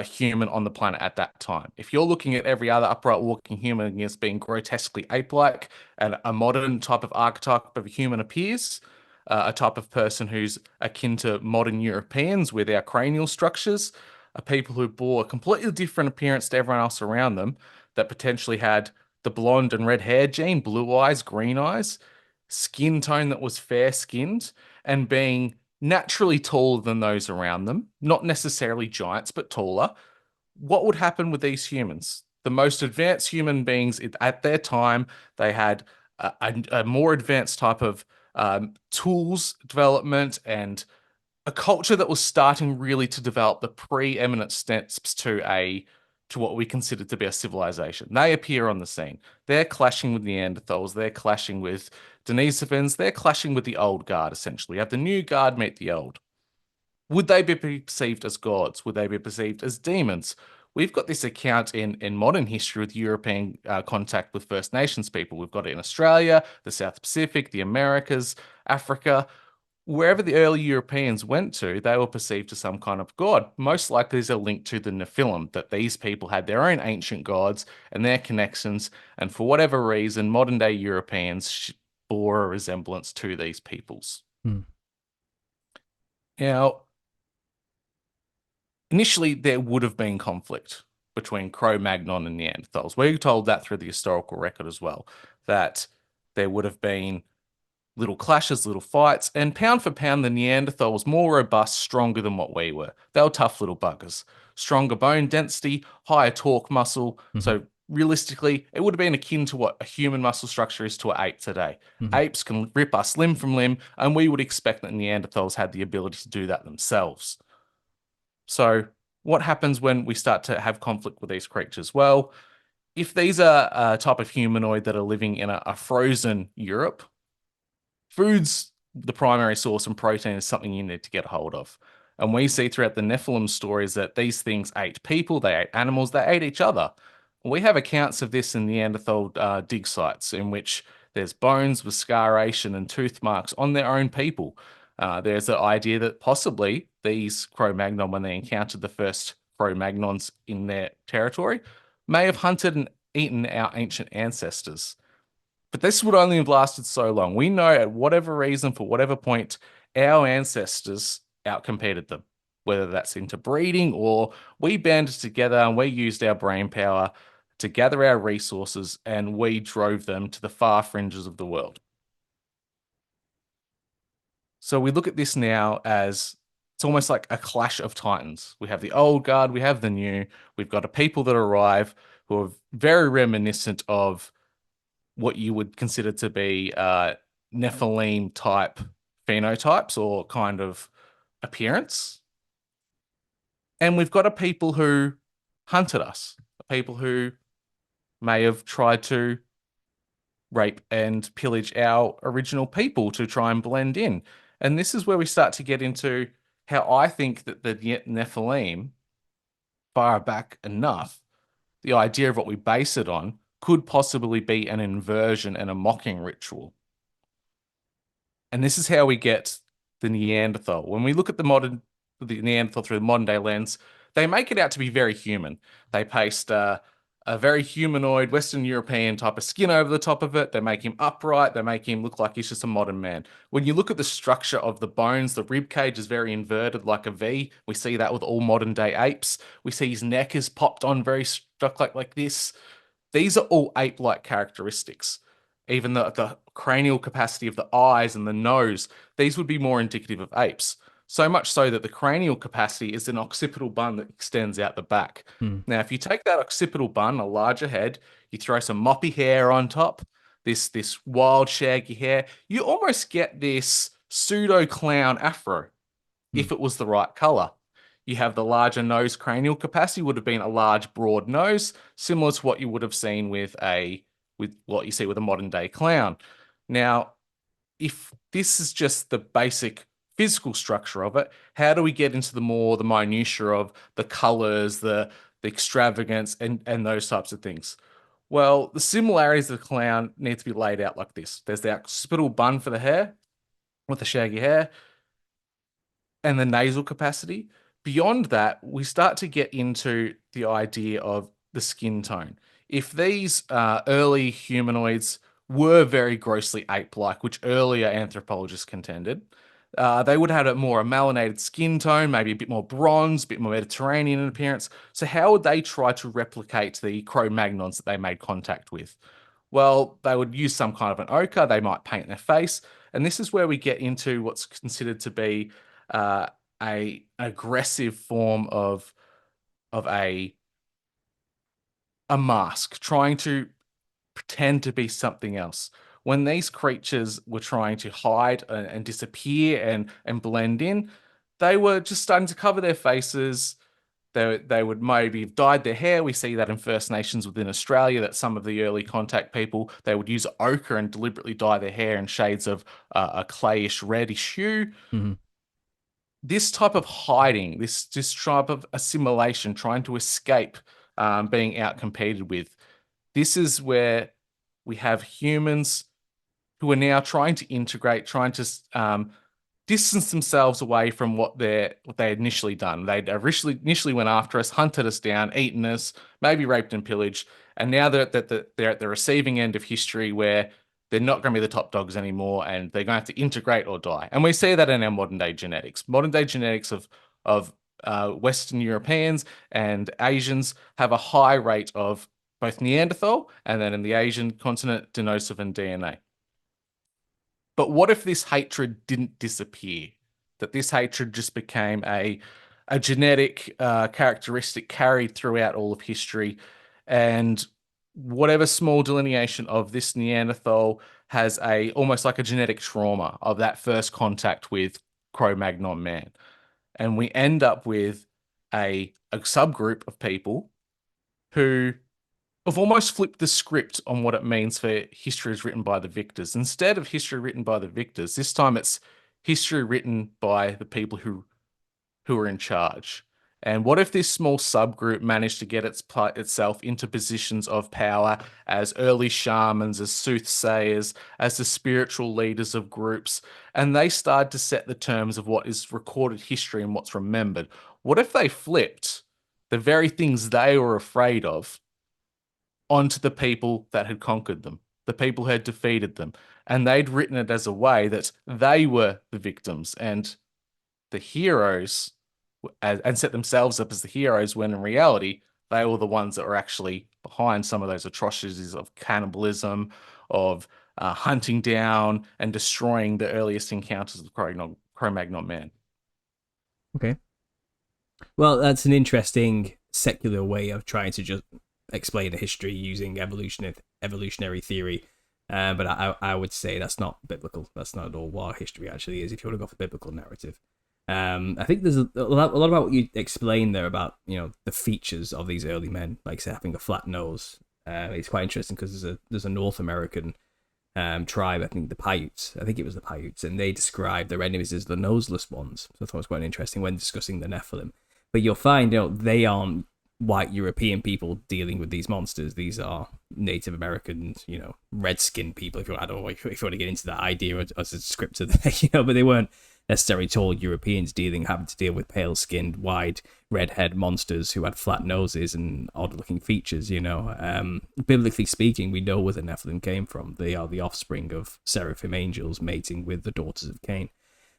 human on the planet at that time. If you're looking at every other upright walking human as being grotesquely ape-like, and a modern type of archetype of a human appears, a type of person who's akin to modern Europeans with our cranial structures, a people who bore a completely different appearance to everyone else around them, that potentially had the blonde and red hair gene, blue eyes, green eyes, skin tone that was fair skinned, and being naturally taller than those around them, not necessarily giants, but taller. What would happen with these humans? The most advanced human beings at their time, they had a more advanced type of tools development and a culture that was starting really to develop the preeminent steps to what we consider to be a civilization. They appear on the scene. They're clashing with Neanderthals. They're clashing with Denisovans. They're clashing with the old guard, essentially. You have the new guard meet the old. Would they be perceived as gods? Would they be perceived as demons? We've got this account in modern history with European contact with First Nations people. We've got it in Australia, the South Pacific, the Americas, Africa. Wherever the early Europeans went to, they were perceived as some kind of god. Most likely there's a link to the Nephilim, that these people had their own ancient gods and their connections, and for whatever reason, modern day Europeans bore a resemblance to these peoples. Mm. Now, initially, there would have been conflict between Cro-Magnon and Neanderthals. We're told that through the historical record as well, that there would have been little clashes, little fights, and pound for pound, the Neanderthal was more robust, stronger than what we were. They were tough little buggers. Stronger bone density, higher torque muscle. Mhm. So realistically, it would have been akin to what a human muscle structure is to an ape today. Mhm. Apes can rip us limb from limb, and we would expect that Neanderthals had the ability to do that themselves. So what happens when we start to have conflict with these creatures? Well, if these are a type of humanoid that are living in a frozen Europe, food's the primary source and protein is something you need to get a hold of. And we see throughout the Nephilim stories that these things ate people, they ate animals, they ate each other. We have accounts of this in Neanderthal dig sites in which there's bones with scaration and tooth marks on their own people. There's the idea that possibly these Cro-Magnon, when they encountered the first Cro-Magnons in their territory, may have hunted and eaten our ancient ancestors. But this would only have lasted so long. We know at whatever reason, for whatever point, our ancestors outcompeted them, whether that's into breeding or we banded together and we used our brain power to gather our resources and we drove them to the far fringes of the world. So we look at this now as it's almost like a clash of titans. We have the old guard, we have the new, we've got a people that arrive who are very reminiscent of what you would consider to be Nephilim type phenotypes or kind of appearance. And we've got a people who hunted us, people who may have tried to rape and pillage our original people to try and blend in. And this is where we start to get into how I think that the Nephilim, far back enough, the idea of what we base it on could possibly be an inversion and a mocking ritual. And this is how we get the Neanderthal. When we look at the Neanderthal through the modern day lens, they make it out to be very human. They paste a very humanoid Western European type of skin over the top of it. They make him upright. They make him look like he's just a modern man. When you look at the structure of the bones, the rib cage is very inverted like a V. We see that with all modern day apes. We see his neck is popped on very struck like this. These are all ape-like characteristics. Even the cranial capacity of the eyes and the nose, these would be more indicative of apes. So much so that the cranial capacity is an occipital bun that extends out the back. Mm. Now, if you take that occipital bun, a larger head, you throw some moppy hair on top, this wild shaggy hair, you almost get this pseudo clown afro if Mm. it was the right color. You have the larger nose cranial capacity would have been a large broad nose, similar to what you would have seen with what you see with a modern day clown. Now, if this is just the basic physical structure of it, how do we get into the minutiae of the colors, the extravagance, and those types of things? Well, the similarities of the clown need to be laid out like this. There's the occipital bun for the hair with the shaggy hair and the nasal capacity. Beyond that, we start to get into the idea of the skin tone. If these early humanoids were very grossly ape-like, which earlier anthropologists contended, they would have a more melanated skin tone, maybe a bit more bronze, a bit more Mediterranean in appearance. So how would they try to replicate the Cro-Magnons that they made contact with? Well, they would use some kind of an ochre, they might paint their face, and this is where we get into what's considered to be uh, a aggressive form of a mask, trying to pretend to be something else. When these creatures were trying to hide and disappear and blend in, they were just starting to cover their faces. They would maybe have dyed their hair. We see that in First Nations within Australia, that some of the early contact people, they would use ochre and deliberately dye their hair in shades of a clayish reddish hue. Mm-hmm. This type of hiding, this type of assimilation, trying to escape being outcompeted with, this is where we have humans who are now trying to integrate, trying to distance themselves away from what they had initially done. They'd initially went after us, hunted us down, eaten us, maybe raped and pillaged, and now they're at the receiving end of history where they're not going to be the top dogs anymore, and they're going to have to integrate or die. And we see that in our modern day genetics. Modern day genetics of Western Europeans and Asians have a high rate of both Neanderthal and then in the Asian continent, Denisovan DNA. But what if this hatred didn't disappear? That this hatred just became a genetic characteristic carried throughout all of history, and whatever small delineation of this Neanderthal has almost like a genetic trauma of that first contact with Cro-Magnon man, and we end up with a subgroup of people who have almost flipped the script on what it means for history is written by the victors. Instead of history written by the victors, this time it's history written by the people who are in charge. And what if this small subgroup managed to get itself into positions of power as early shamans, as soothsayers, as the spiritual leaders of groups, and they started to set the terms of what is recorded history and what's remembered? What if they flipped the very things they were afraid of onto the people that had conquered them, the people who had defeated them, and they'd written it as a way that they were the victims and the heroes, and set themselves up as the heroes, when in reality they were the ones that were actually behind some of those atrocities of cannibalism, of hunting down and destroying the earliest encounters of the Cro-Magnon man. Okay. Well, that's an interesting secular way of trying to just explain the history using evolutionary theory. But I would say that's not biblical. That's not at all what history actually is, if you want to go for the biblical narrative. I think there's a lot about what you explained there about, the features of these early men, like say having a flat nose. It's quite interesting because there's a North American tribe, I think the Paiutes. I think it was the Paiutes, and they describe their enemies as the noseless ones. So I thought it was quite interesting when discussing the Nephilim. But you'll find, they aren't white European people dealing with these monsters. These are Native Americans, red-skinned people. I don't know if you want to get into that idea as a descriptor there, but they weren't necessarily tall Europeans having to deal with pale-skinned, wide, red-haired monsters who had flat noses and odd-looking features. Biblically speaking, we know where the Nephilim came from. They are the offspring of seraphim angels mating with the daughters of Cain.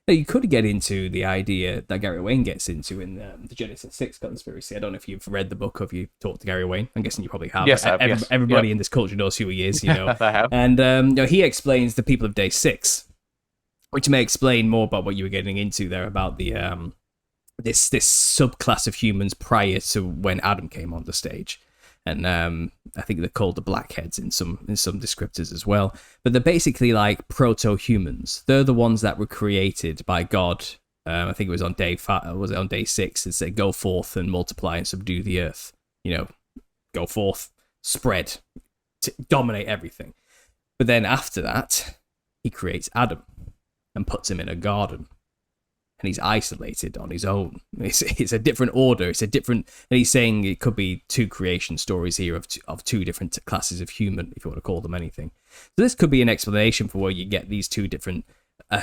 Now, you could get into the idea that Gary Wayne gets into in the Genesis 6 conspiracy. I don't know if you've read the book or if you've talked to Gary Wayne. I'm guessing you probably have. Yes, I have. Yes. Everybody in this culture knows who he is, I have. And he explains the people of day 6, which may explain more about what you were getting into there about the this subclass of humans prior to when Adam came on the stage. And I think they're called the blackheads in some descriptors as well. But they're basically like proto-humans. They're the ones that were created by God. I think it was on day 5. Was it on day 6? It said, "Go forth and multiply and subdue the earth." Go forth, spread, dominate everything. But then after that, he creates Adam and puts him in a garden. And he's isolated on his own. It's a different order. It's a different. And he's saying it could be two creation stories here of two different classes of human, if you want to call them anything. So this could be an explanation for where you get these two different,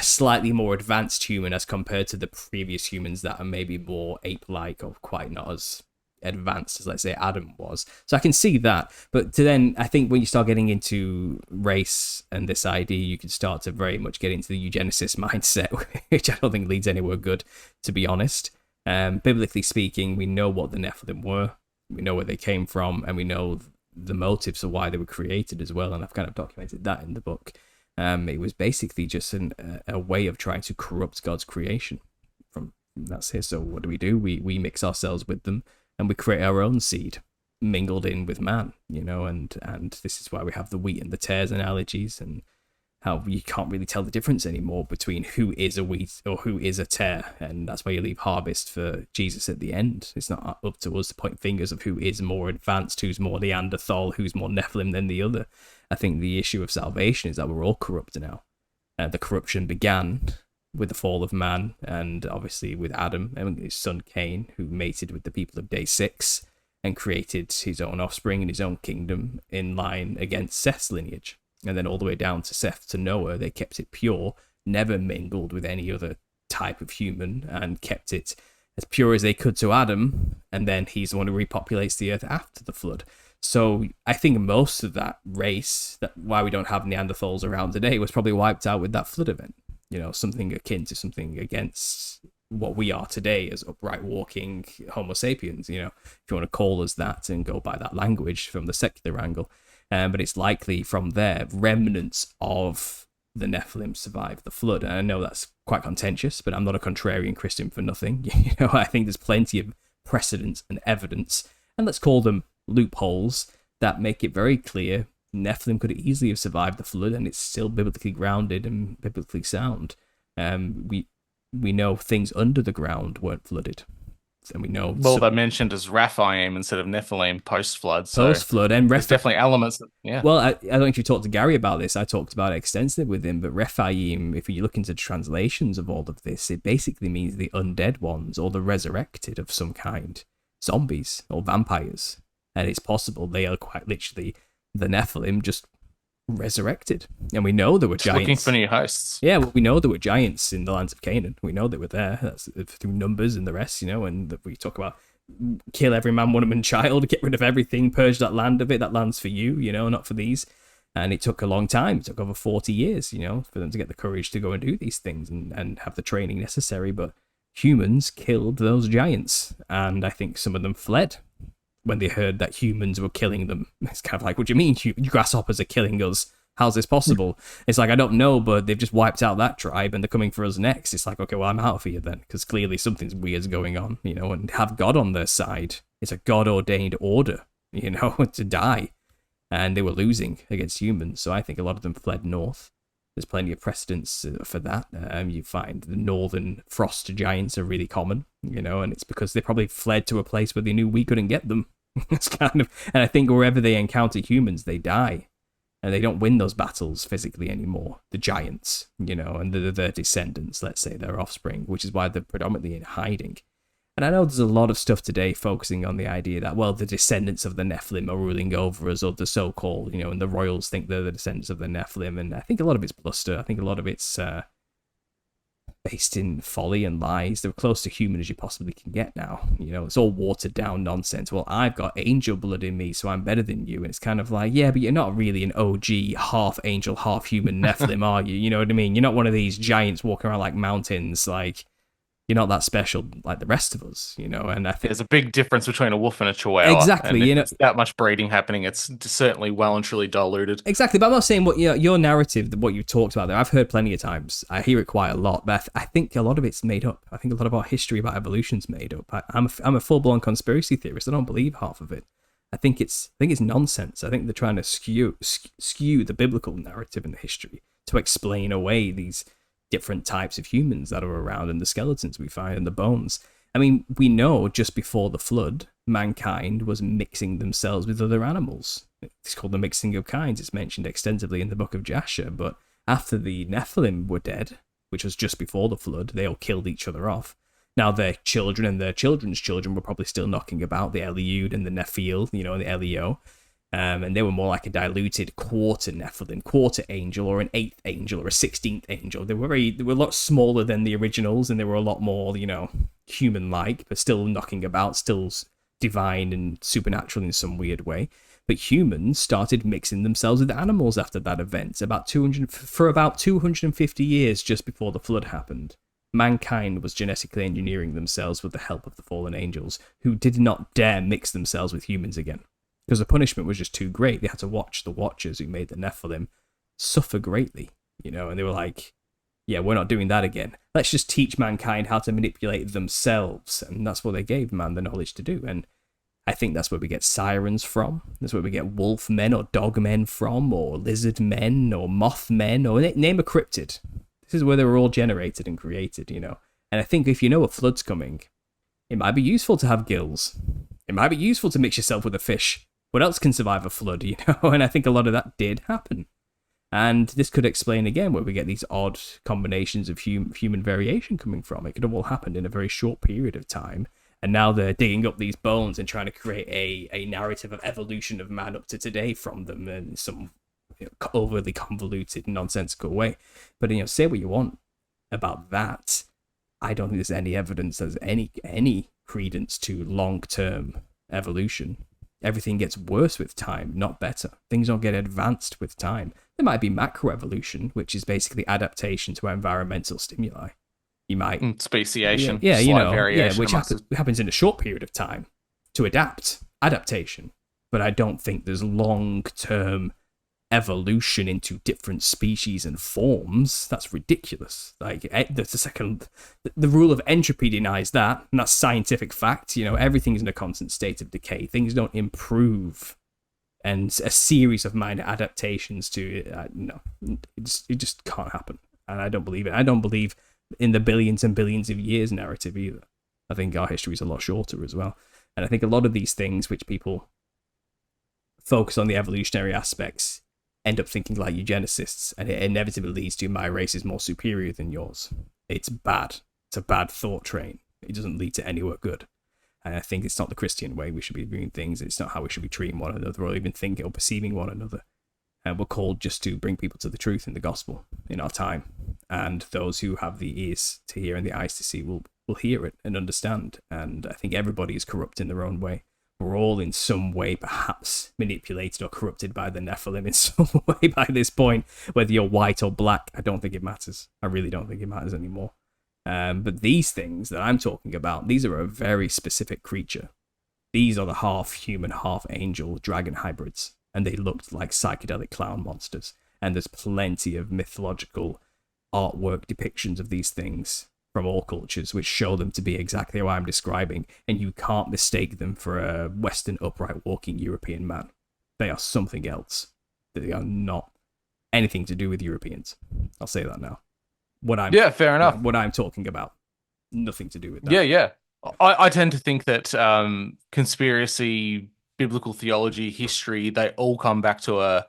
slightly more advanced human as compared to the previous humans that are maybe more ape-like or quite not as advanced as, let's say, Adam was. So I can see that. But then I think when you start getting into race and this idea, you can start to very much get into the eugenicist mindset, which I don't think leads anywhere good, to be honest. Biblically speaking, we know what the Nephilim were, we know where they came from, and we know the motives of why they were created as well, and I've kind of documented that in the book. It was basically just a way of trying to corrupt God's creation. That's here. So what do? We mix ourselves with them, and we create our own seed mingled in with man, and this is why we have the wheat and the tares analogies, and how you can't really tell the difference anymore between who is a wheat or who is a tare, and that's why you leave harvest for Jesus at the end. It's not up to us to point fingers of who is more advanced, who's more Neanderthal, who's more Nephilim than the other. I think the issue of salvation is that we're all corrupt now. The corruption began with the fall of man, and obviously with Adam and his son Cain, who mated with the people of day 6 and created his own offspring and his own kingdom in line against Seth's lineage. And then all the way down to Seth to Noah, they kept it pure, never mingled with any other type of human, and kept it as pure as they could to Adam, and then he's the one who repopulates the earth after the flood. So I think most of that race, that why we don't have Neanderthals around today, was probably wiped out with that flood event. Something akin to something against what we are today as upright walking Homo sapiens, if you want to call us that and go by that language from the secular angle. But it's likely from there, remnants of the Nephilim survived the flood. And I know that's quite contentious, but I'm not a contrarian Christian for nothing. I think there's plenty of precedents and evidence, and let's call them loopholes, that make it very clear Nephilim could easily have survived the flood, and it's still biblically grounded and biblically sound. We know things under the ground weren't flooded, and we know. Well, they mentioned as Raphaim instead of Nephilim post-flood. Post-flood, and there's definitely elements. Yeah. Well, I don't know if you talked to Gary about this. I talked about it extensively with him. But Rephaim, if you look into translations of all of this, it basically means the undead ones or the resurrected of some kind, zombies or vampires. And it's possible they are quite literally the Nephilim just resurrected. And we know there were giants. Looking for new hosts. Yeah, well, we know there were giants in the lands of Canaan. We know they were there. That's through numbers and the rest, and we talk about kill every man, woman, and child, get rid of everything, purge that land of it. That land's for you, not for these. And it took a long time. It took over 40 years, for them to get the courage to go and do these things and have the training necessary. But humans killed those giants. And I think some of them fled when they heard that humans were killing them. It's kind of like, what do you mean you grasshoppers are killing us? How's this possible? It's like, I don't know, but they've just wiped out that tribe and they're coming for us next. It's like, okay, well, I'm out of here then, because clearly something's weird's going on, and have God on their side. It's a God-ordained order, to die. And they were losing against humans, so I think a lot of them fled north. There's plenty of precedents for that. You find the northern frost giants are really common, and it's because they probably fled to a place where they knew we couldn't get them. It's kind of, and I think wherever they encounter humans, they die, and they don't win those battles physically anymore. The giants, and their descendants, let's say their offspring, which is why they're predominantly in hiding. And I know there's a lot of stuff today focusing on the idea that, well, the descendants of the Nephilim are ruling over us, or the so-called, and the royals think they're the descendants of the Nephilim. And I think a lot of it's bluster. I think a lot of it's based in folly and lies. They're close to human as you possibly can get now. It's all watered down nonsense. Well, I've got angel blood in me, so I'm better than you. And it's kind of like, yeah, but you're not really an OG half angel, half human Nephilim, are you? You know what I mean? You're not one of these giants walking around like mountains, like... You're not that special like the rest of us, and I think there's a big difference between a wolf and a chihuahua. Exactly, and that much breeding happening, it's certainly well and truly diluted. Exactly, but I'm not saying what your narrative, what you talked about there. I've heard plenty of times. I hear it quite a lot, but I think a lot of it's made up. I think a lot of our history about evolution's made up. I'm a full-blown conspiracy theorist. I don't believe half of it. I think it's nonsense. I think they're trying to skew the biblical narrative and the history to explain away these different types of humans that are around and the skeletons we find and the bones. I mean, we know just before the flood, mankind was mixing themselves with other animals. It's called the mixing of kinds. It's mentioned extensively in the book of Jasher, but after the Nephilim were dead, which was just before the flood, they all killed each other off. Now their children and their children's children were probably still knocking about, the Eliud and the Nephil, and the Elio. And they were more like a diluted quarter Nephilim, quarter angel, or an 8th angel, or a 16th angel. They were a lot smaller than the originals, and they were a lot more, human-like, but still knocking about, still divine and supernatural in some weird way. But humans started mixing themselves with animals after that event, for about 250 years just before the flood happened. Mankind was genetically engineering themselves with the help of the fallen angels, who did not dare mix themselves with humans again. Because the punishment was just too great. They had to watch the Watchers who made the Nephilim suffer greatly, and they were like, yeah, we're not doing that again. Let's just teach mankind how to manipulate themselves. And that's what they gave man the knowledge to do. And I think that's where we get sirens from. That's where we get wolf men or dog men from, or lizard men or moth men, or name a cryptid. This is where they were all generated and created, And I think if you know a flood's coming, it might be useful to have gills. It might be useful to mix yourself with a fish. What else can survive a flood, And I think a lot of that did happen. And this could explain again where we get these odd combinations of human variation coming from. It could have all happened in a very short period of time. And now they're digging up these bones and trying to create a narrative of evolution of man up to today from them in some overly convoluted, nonsensical way. But, say what you want about that. I don't think there's any evidence there's any credence to long-term evolution. Everything gets worse with time, not better. Things don't get advanced with time. There might be macroevolution, which is basically adaptation to environmental stimuli. You might speciation, variation, which happens in a short period of time to adaptation. But I don't think there's long-term evolution into different species and forms. That's ridiculous. Like the rule of entropy denies that, and that's scientific fact. Everything's in a constant state of decay. Things don't improve, and a series of minor adaptations to it just can't happen. And I don't believe it. I don't believe in the billions and billions of years narrative either. I think our history is a lot shorter as well, and I think a lot of these things which people focus on the evolutionary aspects end up thinking like eugenicists, and it inevitably leads to my race is more superior than yours. It's bad. It's a bad thought train. It doesn't lead to anywhere good. And I think it's not the Christian way we should be doing things. It's not how we should be treating one another or even thinking or perceiving one another. And we're called just to bring people to the truth in the gospel in our time. And those who have the ears to hear and the eyes to see will hear it and understand. And I think everybody is corrupt in their own way. We're all in some way perhaps manipulated or corrupted by the Nephilim in some way by this point. Whether you're white or black, I don't think it matters. I really don't think it matters anymore. But these things that I'm talking about, these are a very specific creature. These are the half-human, half-angel dragon hybrids. And they looked like psychedelic clown monsters. And there's plenty of mythological artwork depictions of these things from all cultures, which show them to be exactly what I'm describing, and you can't mistake them for a Western upright walking European man. They are something else. They are not anything to do with Europeans. I'll say that now. Fair enough. What I'm talking about, nothing to do with that. Yeah. I tend to think that conspiracy, biblical theology, history, they all come back to a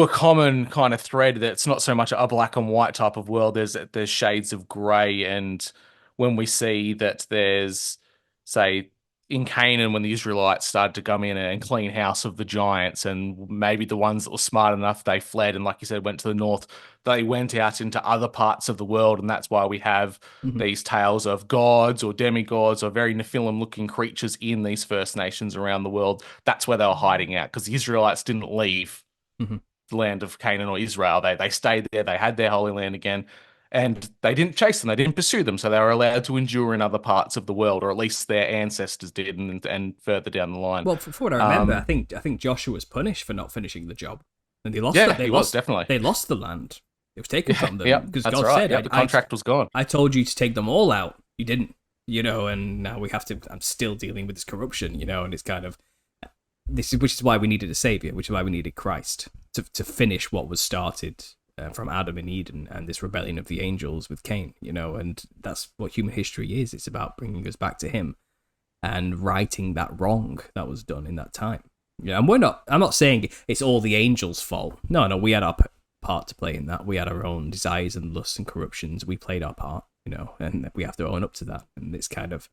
common kind of thread that's not so much a black and white type of world. There's shades of grey, and when we see that there's, say, in Canaan, when the Israelites started to come in and clean house of the giants, and maybe the ones that were smart enough, they fled, and like you said, went to the north, they went out into other parts of the world, and that's why we have these tales of gods or demigods or very Nephilim-looking creatures in these First Nations around the world. That's where they were hiding out, because the Israelites didn't leave the land of Canaan or Israel. They stayed there. They had their holy land again, and they didn't chase them. They didn't pursue them. So they were allowed to endure in other parts of the world, or at least their ancestors did, and further down the line. Well, for what I remember, I think Joshua was punished for not finishing the job, and they lost. Definitely. They lost the land. It was taken from them because God said, the contract was gone. I told you to take them all out. You didn't, and now we have to. I'm still dealing with this corruption, and it's kind of which is why we needed a savior, which is why we needed Christ to finish what was started from Adam and Eden and this rebellion of the angels with Cain, and that's what human history is. It's about bringing us back to him and righting that wrong that was done in that time. And I'm not saying it's all the angels' fault. No, we had our part to play in that. We had our own desires and lusts and corruptions. We played our part, and we have to own up to that. And it's kind of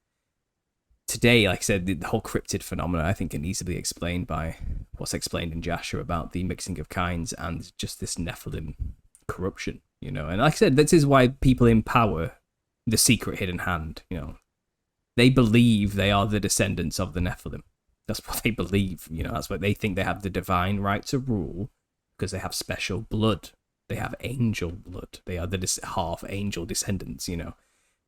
today, like I said, the whole cryptid phenomenon, I think, can easily be explained by what's explained in Jasher about the mixing of kinds and just this Nephilim corruption, And like I said, this is why people in power, the secret hidden hand, they believe they are the descendants of the Nephilim. That's what they believe, That's what they think they have the divine right to rule because they have special blood. They have angel blood. They are the half angel descendants,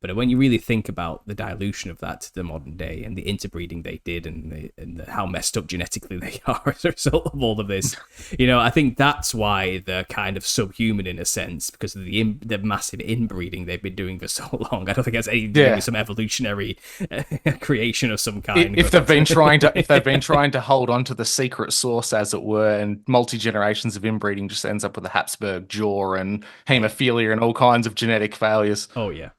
But when you really think about the dilution of that to the modern day and the interbreeding they did and how messed up genetically they are as a result of all of this, I think that's why they're kind of subhuman in a sense, because of the massive inbreeding they've been doing for so long. I don't think that's anything to do with some evolutionary creation of some kind. If they've been trying to hold on to the secret source, as it were, and multi-generations of inbreeding just ends up with a Habsburg jaw and haemophilia and all kinds of genetic failures. Oh yeah,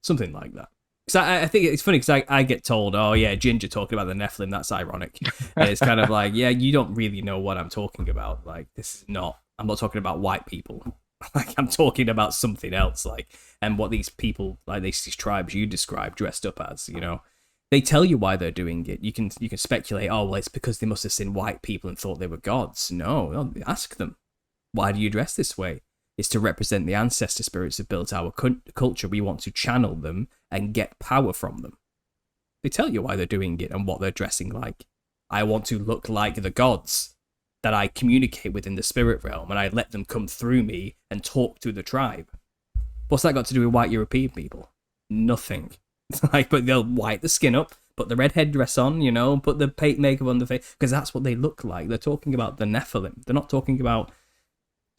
something like that. Because I think it's funny because I get told, oh yeah, Ginger talking about the Nephilim, that's ironic. And it's kind of like, yeah, you don't really know what I'm talking about. Like, I'm not talking about white people. Like, I'm talking about something else. Like, and what these people, like these tribes you described, dressed up as, they tell you why they're doing it. You can speculate, oh well, it's because they must have seen white people and thought they were gods. No, ask them, why do you dress this way? Is to represent the ancestor spirits that built our culture. We want to channel them and get power from them. They tell you why they're doing it and what they're dressing like. I want to look like the gods that I communicate with in the spirit realm, and I let them come through me and talk to the tribe. What's that got to do with white European people? Nothing. But they'll white the skin up, put the red headdress on, put the makeup on the face, because that's what they look like. They're talking about the Nephilim. They're not talking about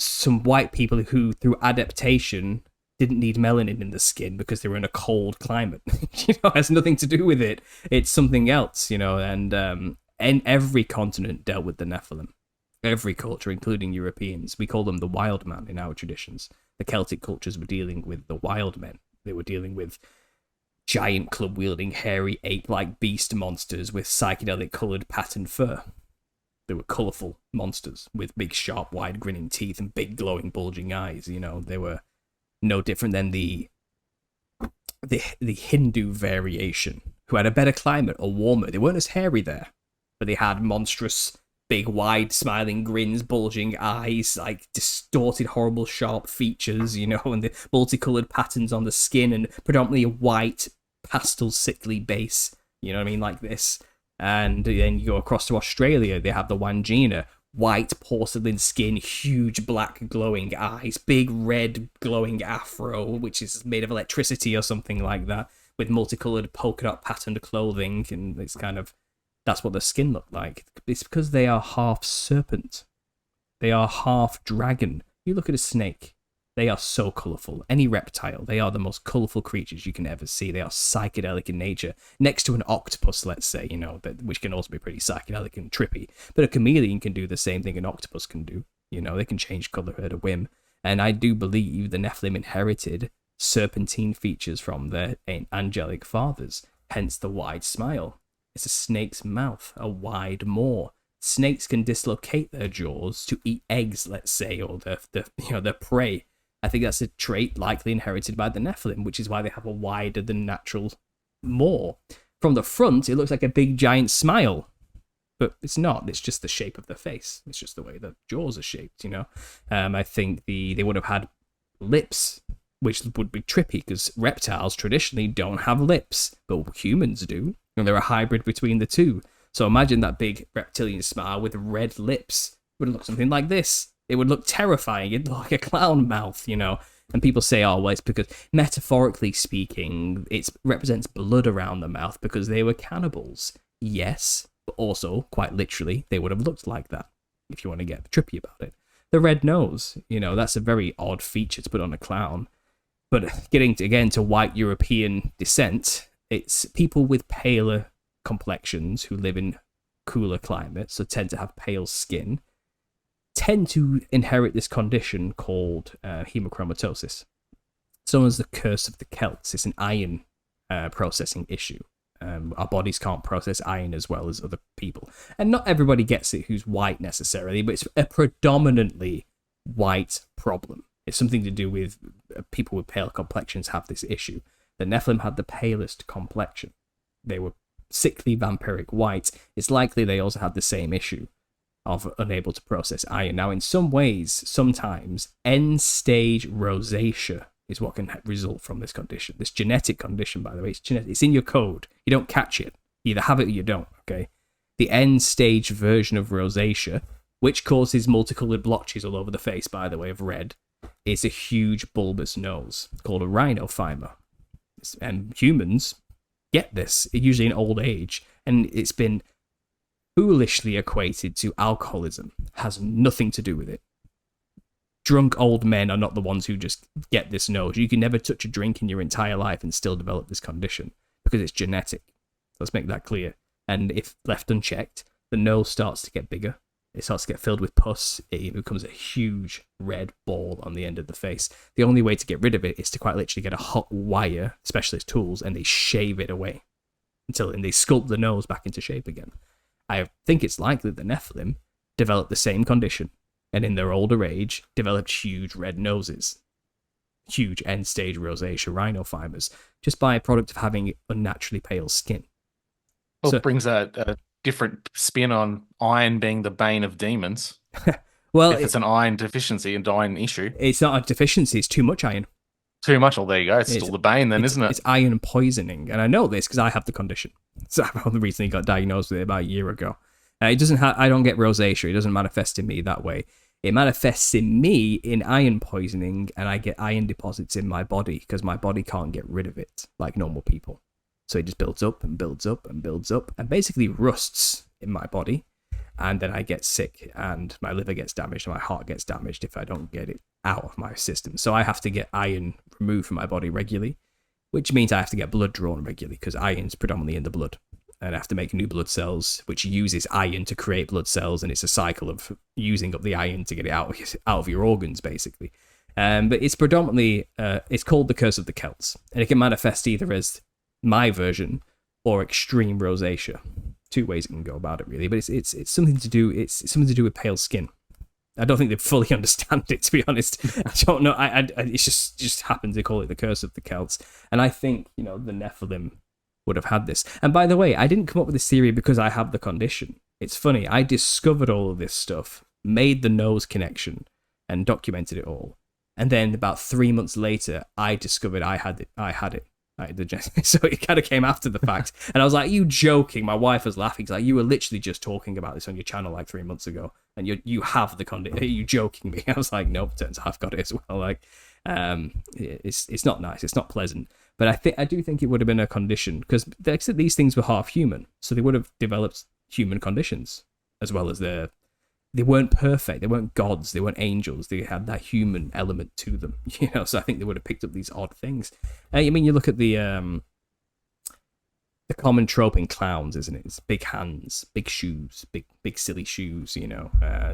some white people who, through adaptation, didn't need melanin in the skin because they were in a cold climate. It has nothing to do with it. It's something else, and every continent dealt with the Nephilim. Every culture, including Europeans. We call them the wild man in our traditions. The Celtic cultures were dealing with the wild men. They were dealing with giant club-wielding, hairy, ape-like beast monsters with psychedelic-coloured patterned fur. They were colourful monsters with big, sharp, wide, grinning teeth and big, glowing, bulging eyes. They were no different than the Hindu variation, who had a better climate or warmer. They weren't as hairy there, but they had monstrous, big, wide, smiling grins, bulging eyes, like distorted, horrible, sharp features, and the multicoloured patterns on the skin and predominantly a white, pastel, sickly base. Like this. And then you go across to Australia, they have the Wangina, white porcelain skin, huge black glowing eyes, big red glowing afro, which is made of electricity or something like that, with multicolored polka dot patterned clothing, and it's that's what their skin looked like. It's because they are half serpent. They are half dragon. You look at a snake, they are so colourful. Any reptile, they are the most colourful creatures you can ever see. They are psychedelic in nature. Next to an octopus, let's say, which can also be pretty psychedelic and trippy. But a chameleon can do the same thing an octopus can do. They can change colour at a whim. And I do believe the Nephilim inherited serpentine features from their angelic fathers, hence the wide smile. It's a snake's mouth, a wide maw. Snakes can dislocate their jaws to eat eggs, let's say, or their prey. I think that's a trait likely inherited by the Nephilim, which is why they have a wider than natural maw. From the front, it looks like a big giant smile, but it's not. It's just the shape of the face. It's just the way the jaws are shaped, I think they would have had lips, which would be trippy because reptiles traditionally don't have lips, but humans do, and they're a hybrid between the two. So imagine that big reptilian smile with red lips. It would look something like this. It would look terrifying. It'd look like a clown mouth, And people say, oh, well, it's because, metaphorically speaking, it represents blood around the mouth because they were cannibals. Yes, but also, quite literally, they would have looked like that, if you want to get trippy about it. The red nose, that's a very odd feature to put on a clown. But getting to white European descent, it's people with paler complexions who live in cooler climates, so tend to have pale skin, tend to inherit this condition called hemochromatosis. It's known as the curse of the Celts. It's an iron processing issue. Our bodies can't process iron as well as other people. And not everybody gets it who's white necessarily, but it's a predominantly white problem. It's something to do with people with pale complexions have this issue. The Nephilim had the palest complexion. They were sickly vampiric white. It's likely they also had the same issue of unable to process iron. Now, in some ways, sometimes end-stage rosacea is what can result from this condition. This genetic condition, by the way, it's in your code. You don't catch it. You either have it or you don't, okay? The end-stage version of rosacea, which causes multicolored blotches all over the face, by the way, of red, is a huge bulbous nose called a rhinophyma. And humans get this, usually in old age, and it's been foolishly equated to alcoholism. Has nothing to do with it. Drunk old men are not the ones who just get this nose. You can never touch a drink in your entire life and still develop this condition because it's genetic. Let's make that clear. And if left unchecked, the nose starts to get bigger. It starts to get filled with pus. It becomes a huge red ball on the end of the face. The only way to get rid of it is to quite literally get a hot wire, specialist tools, and they shave it away and they sculpt the nose back into shape again. I think it's likely the Nephilim developed the same condition, and in their older age, developed huge red noses, huge end-stage rosacea rhinophymas, just by a product of having unnaturally pale skin. Well, it brings a different spin on iron being the bane of demons. Well, if it's an iron deficiency and iron issue. It's not a deficiency, it's too much iron. Too much? Well, there you go. It's still the bane then, isn't it? It's iron poisoning. And I know this because I have the condition. So I only recently got diagnosed with it about a year ago. I don't get rosacea. It doesn't manifest in me that way. It manifests in me in iron poisoning, and I get iron deposits in my body because my body can't get rid of it like normal people. So it just builds up and builds up and builds up and basically rusts in my body. And then I get sick and my liver gets damaged and my heart gets damaged if I don't get it out of my system. So I have to get iron removed from my body regularly, which means I have to get blood drawn regularly because iron's predominantly in the blood. And I have to make new blood cells, which uses iron to create blood cells. And it's a cycle of using up the iron to get it out of your organs, basically. But it's predominantly, it's called the Curse of the Celts. And it can manifest either as my version or extreme rosacea. Two ways it can go about it, really. But it's something to do. It's something to do with pale skin. I don't think they fully understand it, to be honest. I don't know. It just happens to call it the Curse of the Celts, and I think the Nephilim would have had this. And by the way, I didn't come up with this theory because I have the condition. It's funny. I discovered all of this stuff, made the nose connection, and documented it all. And then about 3 months later, I discovered I had it. So it kind of came after the fact. And I was like, you joking? My wife was laughing. She's like, you were literally just talking about this on your channel like 3 months ago. And you have the condition. Are you joking me? I was like, nope, turns out I've got it as well. Like, it's not nice. It's not pleasant. But I do think it would have been a condition because these things were half human. So they would have developed human conditions as well as they weren't perfect. They weren't gods. They weren't angels. They had that human element to them, So I think they would have picked up these odd things. I mean, you look at the common trope in clowns, isn't it? It's big hands, big shoes, big silly shoes.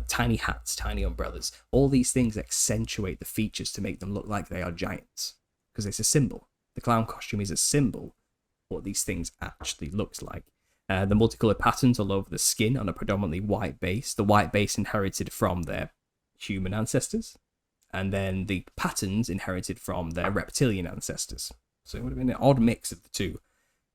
Tiny hats, tiny umbrellas. All these things accentuate the features to make them look like they are giants because it's a symbol. The clown costume is a symbol of what these things actually looks like. The multicolored patterns all over the skin on a predominantly white base. The white base inherited from their human ancestors, and then the patterns inherited from their reptilian ancestors. So it would have been an odd mix of the two.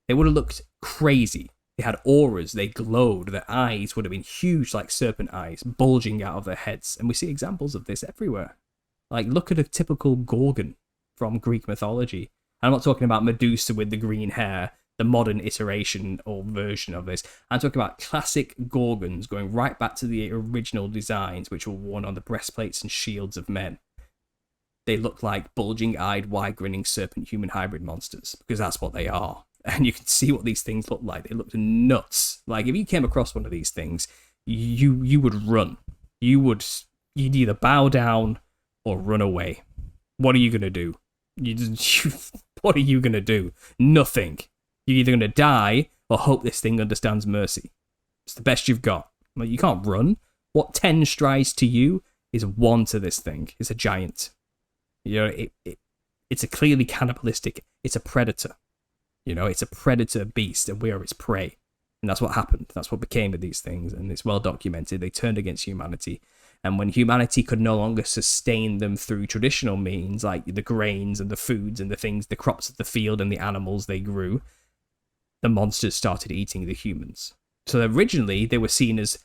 They would have looked crazy. They had auras, they glowed, their eyes would have been huge like serpent eyes, bulging out of their heads. And we see examples of this everywhere. Like, look at a typical Gorgon from Greek mythology. I'm not talking about Medusa with the green hair, the modern iteration or version of this. I'm talking about classic Gorgons going right back to the original designs, which were worn on the breastplates and shields of men. They look like bulging-eyed, wide-grinning serpent-human hybrid monsters, because that's what they are. And you can see what these things look like. They look nuts. Like, if you came across one of these things, you would run. You'd either bow down or run away. What are you going to do? What are you going to do? Nothing. You're either going to die or hope this thing understands mercy. It's the best you've got. Well, you can't run. What 10 strides to you is 1 to this thing. It's a giant. It's a clearly cannibalistic. It's a predator. It's a predator beast, and we are its prey. And that's what happened. That's what became of these things, and it's well documented. They turned against humanity. And when humanity could no longer sustain them through traditional means, like the grains and the foods and the things, the crops of the field and the animals they grew, the monsters started eating the humans. So originally they were seen as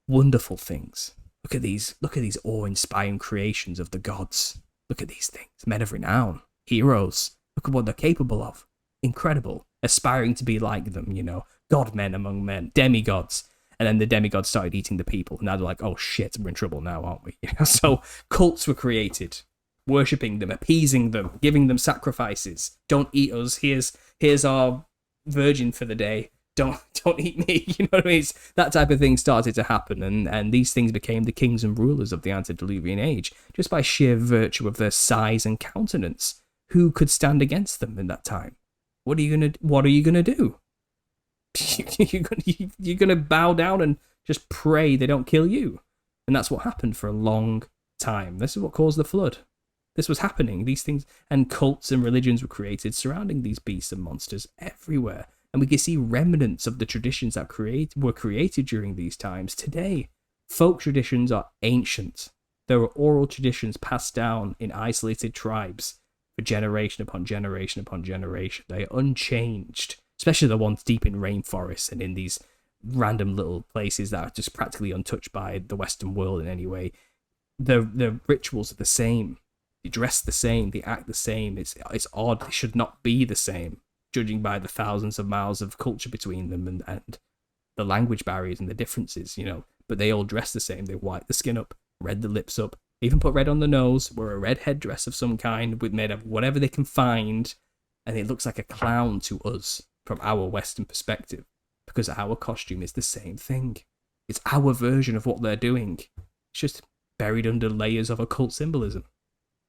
wonderful things. Look at these awe-inspiring creations of the gods. Look at these things, men of renown, heroes. Look at what they're capable of. Incredible. Aspiring to be like them, God men among men, demigods. And then the demigods started eating the people. Now they're like, oh shit, we're in trouble now, aren't we? So cults were created, worshipping them, appeasing them, giving them sacrifices. Don't eat us. Here's our virgin for the day. Don't eat me. You know what I mean? That type of thing started to happen, and these things became the kings and rulers of the antediluvian age, just by sheer virtue of their size and countenance. Who could stand against them in that time? What are you gonna do? You're gonna bow down and just pray they don't kill you. And that's what happened for a long time. This is what caused the flood. This was happening. These things and cults and religions were created surrounding these beasts and monsters everywhere. And we can see remnants of the traditions that were created during these times today. Folk traditions are ancient. There are oral traditions passed down in isolated tribes for generation upon generation upon generation. They are unchanged, especially the ones deep in rainforests and in these random little places that are just practically untouched by the Western world in any way. The rituals are the same. They dress the same. They act the same. It's odd. They should not be the same, judging by the thousands of miles of culture between them and the language barriers and the differences, But they all dress the same. They white the skin up, red the lips up, even put red on the nose, wear a red headdress of some kind made of whatever they can find, and it looks like a clown to us from our Western perspective, because our costume is the same thing. It's our version of what they're doing. It's just buried under layers of occult symbolism.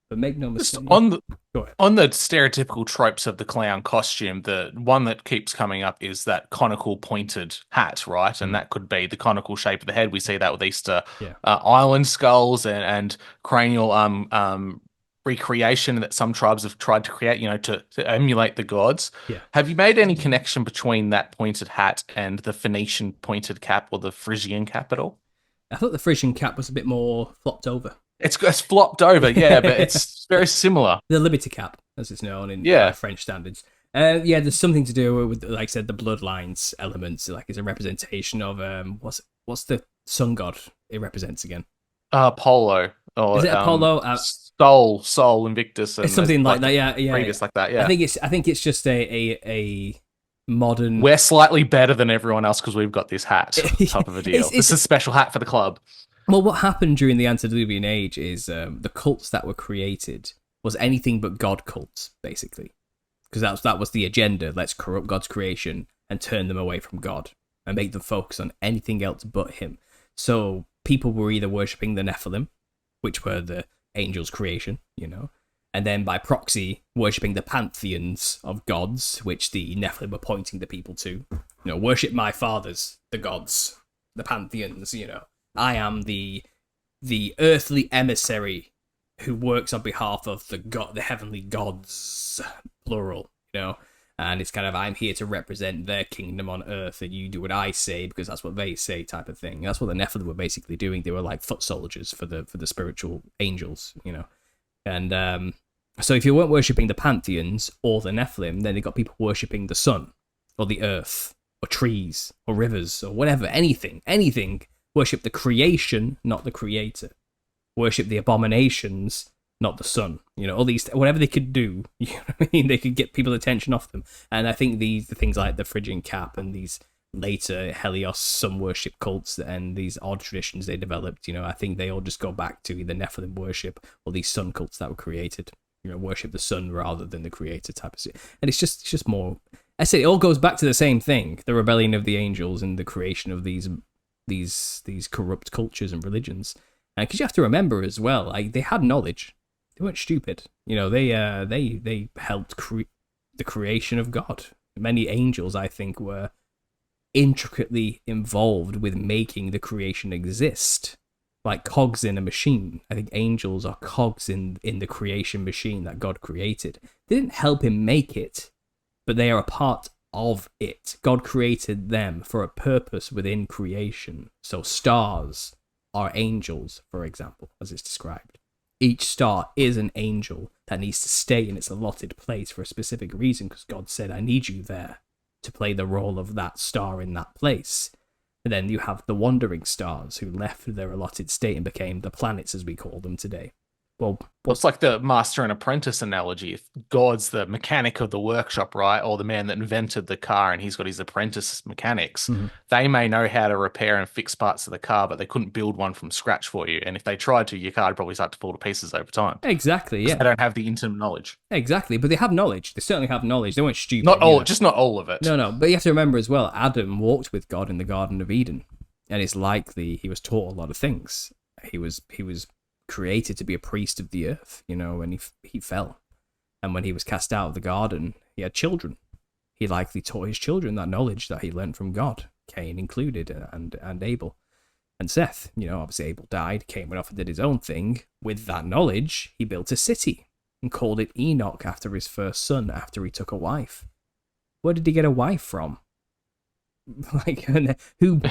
But make no mistake. On the stereotypical tropes of the clown costume, the one that keeps coming up is that conical pointed hat, right? And that could be the conical shape of the head. We see that with Easter island skulls and cranial recreation that some tribes have tried to create, to emulate the gods. Yeah. Have you made any connection between that pointed hat and the Phoenician pointed cap or the Phrygian cap at all? I thought the Phrygian cap was a bit more flopped over. It's flopped over, yeah, but it's very similar. The Liberty cap, as it's known in French standards. There's something to do with, like I said, the bloodlines elements. Like it's a representation of what's the sun god it represents again? Apollo. Or, is it Apollo? Sol, Invictus, and it's something like that. Yeah. Previous like that. Yeah. I think it's just a modern. We're slightly better than everyone else because we've got this hat type of a deal. It's a special hat for the club. Well, what happened during the antediluvian age is the cults that were created was anything but God cults, basically. Because that was the agenda. Let's corrupt God's creation and turn them away from God and make them focus on anything else but him. So people were either worshipping the Nephilim, which were the angels' creation, and then by proxy worshipping the pantheons of gods, which the Nephilim were pointing the people to. Worship my fathers, the gods, the pantheons, I am the earthly emissary who works on behalf of the heavenly gods, plural, and it's kind of, I'm here to represent their kingdom on earth, and you do what I say because that's what they say, type of thing. That's what the Nephilim were basically doing. They were like foot soldiers for the spiritual angels, And so if you weren't worshipping the pantheons or the Nephilim, then they got people worshipping the sun or the earth or trees or rivers or whatever, anything. Worship the creation, not the creator. Worship the abominations, not the sun. All these, whatever they could do, they could get people's attention off them. And I think the things like the Phrygian cap and these later Helios sun worship cults and these odd traditions they developed, I think they all just go back to either Nephilim worship or these sun cults that were created. Worship the sun rather than the creator type of shit. And it's just more. I say it all goes back to the same thing: the rebellion of the angels and the creation of these corrupt cultures and religions. And because you have to remember as well, like they had knowledge, they weren't stupid. They helped the creation of God. Many angels, I think, were intricately involved with making the creation exist, like cogs in a machine. I think angels are cogs in the creation machine that God created. They didn't help him make it, but they are a part of it. God created them for a purpose within creation. So stars are angels, for example, as it's described. Each star is an angel that needs to stay in its allotted place for a specific reason, because God said, I need you there to play the role of that star in that place. And then you have the wandering stars who left their allotted state and became the planets as we call them today. Well, it's like the master and apprentice analogy. If God's the mechanic of the workshop, right, or the man that invented the car and he's got his apprentice mechanics, they may know how to repair and fix parts of the car, but they couldn't build one from scratch for you. And if they tried to, your car would probably start to fall to pieces over time. Exactly, yeah. They don't have the intimate knowledge. Exactly, but they have knowledge. They certainly have knowledge. They weren't stupid. Not all, just not all of it. No, but you have to remember as well, Adam walked with God in the Garden of Eden, and it's likely he was taught a lot of things. He was created to be a priest of the earth, when he fell. And when he was cast out of the garden, he had children. He likely taught his children that knowledge that he learned from God, Cain included, and Abel. And Seth, obviously Abel died, Cain went off and did his own thing. With that knowledge, he built a city and called it Enoch after his first son, after he took a wife. Where did he get a wife from? Who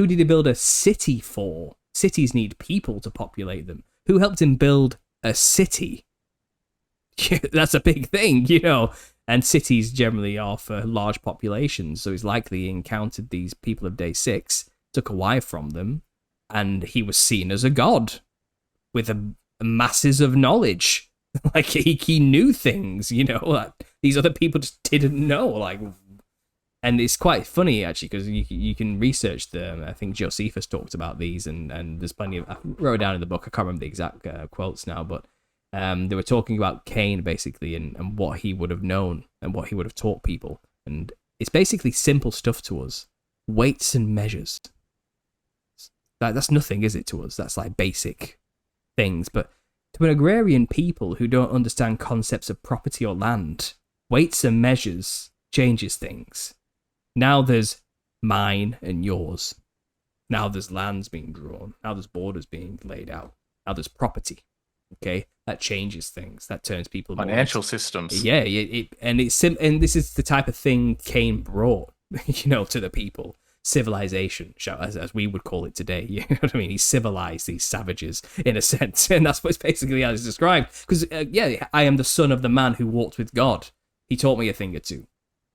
did he build a city for? Cities need people to populate them. Who helped him build a city? That's a big thing, And cities generally are for large populations, so he's likely encountered these people of day 6, took a wife from them, and he was seen as a god with a masses of knowledge. He knew things, that these other people just didn't know. And it's quite funny, actually, because you can research them. I think Josephus talked about these, and there's plenty of... I wrote it down in the book. I can't remember the exact quotes now, but they were talking about Cain, basically, and what he would have known and what he would have taught people. And it's basically simple stuff to us. Weights and measures. That's nothing, is it, to us? That's like basic things. But to an agrarian people who don't understand concepts of property or land, weights and measures changes things. Now there's mine and yours. Now there's lands being drawn. Now there's borders being laid out. Now there's property. Okay, that changes things. That turns people financial systems. Yeah, and this is the type of thing Cain brought, to the people. Civilization, as we would call it today. You know what I mean? He civilized these savages in a sense, and that's what's basically how it's described. Because I am the son of the man who walked with God. He taught me a thing or two.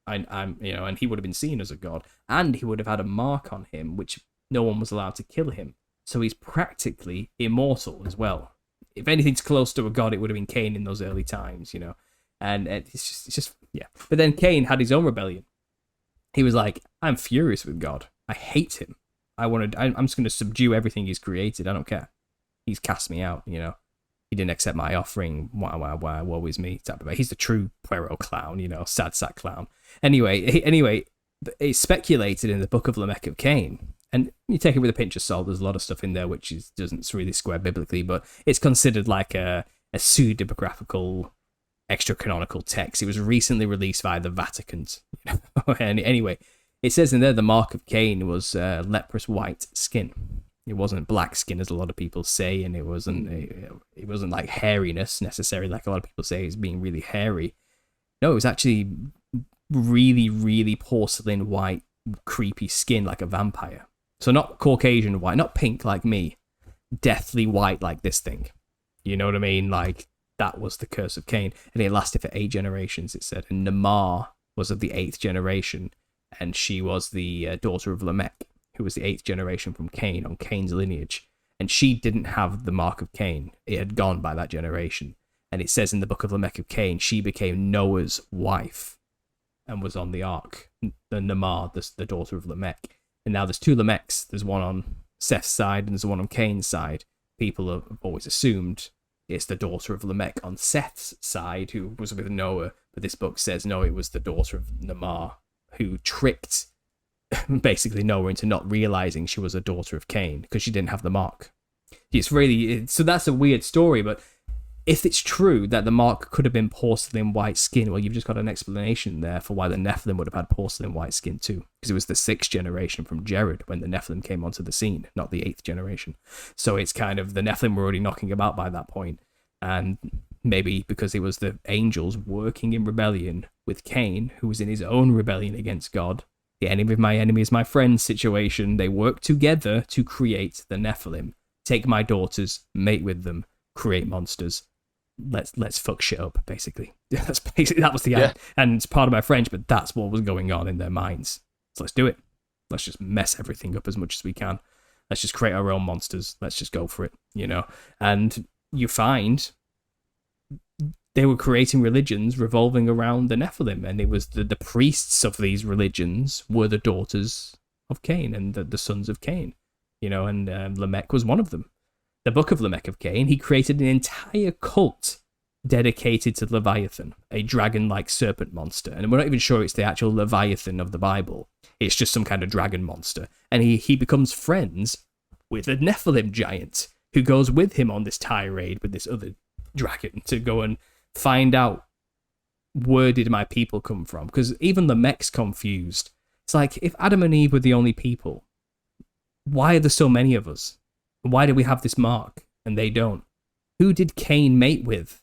And he would have been seen as a god, and he would have had a mark on him, which no one was allowed to kill him. So he's practically immortal as well. If anything's close to a god, it would have been Cain in those early times, And it's just. But then Cain had his own rebellion. He was like, I'm furious with God. I hate him. I'm just going to subdue everything he's created. I don't care. He's cast me out, He didn't accept my offering. Why, woe is me. He's the true Poirot clown, sad sack clown. Anyway, it's speculated in the Book of Lamech of Cain, and you take it with a pinch of salt. There's a lot of stuff in there which doesn't really square biblically, but it's considered like a pseudepigraphical, extra-canonical text. It was recently released by the Vatican. And anyway, it says in there the mark of Cain was leprous white skin. It wasn't black skin, as a lot of people say, and it wasn't like hairiness necessarily, like a lot of people say it's being really hairy. No, it was actually really, really porcelain white, creepy skin like a vampire. So not Caucasian white, not pink like me, deathly white like this thing. You know what I mean? Like, that was the curse of Cain, and it lasted for 8 generations, it said. And Namar was of the 8th generation, and she was the daughter of Lamech, who was the 8th generation from Cain, on Cain's lineage. And she didn't have the mark of Cain. It had gone by that generation. And it says in the Book of Lamech of Cain, she became Noah's wife and was on the ark. The Namar, the daughter of Lamech. And now there's 2 Lamechs. There's one on Seth's side and there's one on Cain's side. People have always assumed it's the daughter of Lamech on Seth's side, who was with Noah. But this book says, no, it was the daughter of Namar, who tricked basically Noah into not realizing she was a daughter of Cain because she didn't have the mark. So that's a weird story, but if it's true that the mark could have been porcelain white skin, well, you've just got an explanation there for why the Nephilim would have had porcelain white skin too, because it was the 6th generation from Jared when the Nephilim came onto the scene, not the 8th generation. So it's kind of the Nephilim were already knocking about by that point, and maybe because it was the angels working in rebellion with Cain, who was in his own rebellion against God. The enemy of my enemy is my friend situation. They work together to create the Nephilim. take my daughters, mate with them, create monsters. Let's fuck shit up, basically. That was the end. And it's part of my French, but that's what was going on in their minds. So let's do it. Let's just mess everything up as much as we can. Let's just create our own monsters. Let's just go for it, And you find they were creating religions revolving around the Nephilim, and it was the priests of these religions were the daughters of Cain and the sons of Cain, and Lamech was one of them. The Book of Lamech of Cain, he created an entire cult dedicated to Leviathan, a dragon-like serpent monster. And we're not even sure it's the actual Leviathan of the Bible. It's just some kind of dragon monster. And he becomes friends with a Nephilim giant who goes with him on this tirade with this other dragon to go and find out, where did my people come from? Because even Lamech's confused. It's like, if Adam and Eve were the only people, why are there so many of us? Why do we have this mark and they don't? Who did Cain mate with?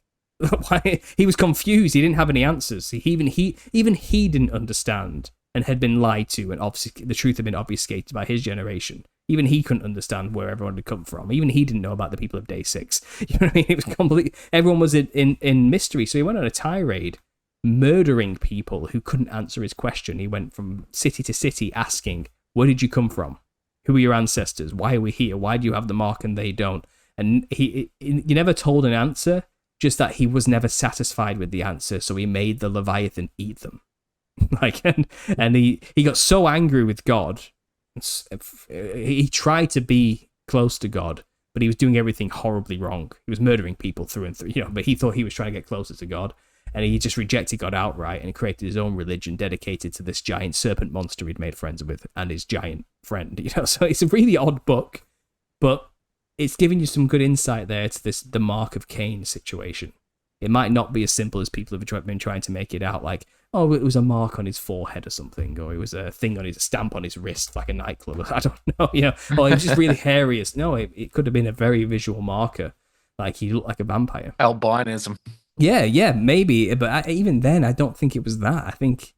Why? He was confused. He didn't have any answers. Even he didn't understand and had been lied to, and obviously the truth had been obfuscated by his generation. Even he couldn't understand where everyone had come from. Even he didn't know about the people of Day 6. You know what I mean? It was complete. Everyone was in mystery. So he went on a tirade, murdering people who couldn't answer his question. He went from city to city asking, "Where did you come from? Who are your ancestors? Why are we here? Why do you have the mark and they don't?" And he never told an answer, just that he was never satisfied with the answer, so he made the Leviathan eat them. And he got so angry with God. He tried to be close to God, but he was doing everything horribly wrong. He was murdering people through and through, but he thought he was trying to get closer to God. And he just rejected God outright and created his own religion dedicated to this giant serpent monster he'd made friends with and his giant friend. So it's a really odd book, but it's giving you some good insight there to the Mark of Cain situation. It might not be as simple as people have been trying to make it out, like, oh, it was a mark on his forehead or something, or it was a thing on his stamp on his wrist, like a nightclub. I don't know, or it was just really hairy. No, it could have been a very visual marker, like he looked like a vampire. Albinism. Yeah, maybe, but even then, I don't think it was that. I think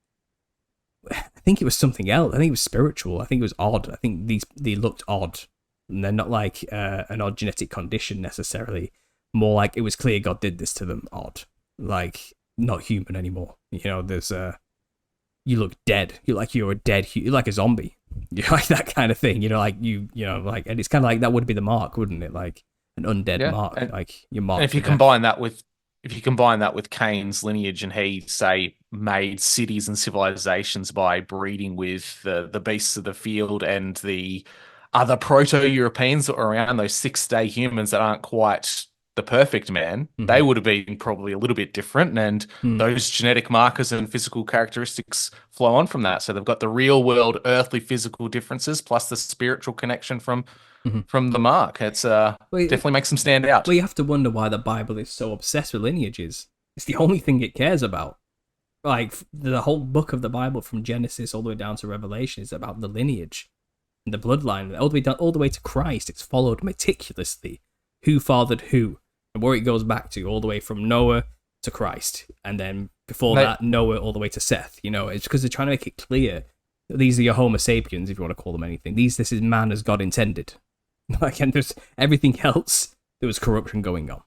it was something else. I think it was spiritual. I think it was odd. I think they looked odd, and they're not like an odd genetic condition necessarily. More like it was clear God did this to them. Odd, like not human anymore. There's you look dead. You're a dead. You're like a zombie. You're like that kind of thing. Like and it's kind of like that would be the mark, wouldn't it? Like an undead mark, like your mark. And if you combine that with Cain's lineage, and he, say, made cities and civilizations by breeding with the beasts of the field and the other proto-Europeans that were around, those 6-day humans that aren't quite the perfect man, they would have been probably a little bit different. And those genetic markers and physical characteristics flow on from that. So they've got the real world, earthly physical differences plus the spiritual connection from the mark. It's definitely makes them stand out. Well, you have to wonder why the Bible is so obsessed with lineages. It's the only thing it cares about. Like the whole book of the Bible, from Genesis all the way down to Revelation, is about the lineage and the bloodline, all the way to Christ. It's followed meticulously, who fathered who, and where it goes back to, all the way from Noah to Christ, and then before that, Noah all the way to Seth. It's because they're trying to make it clear that these are your Homo sapiens, if you want to call them anything. This is man as God intended. And there's everything else, there was corruption going on.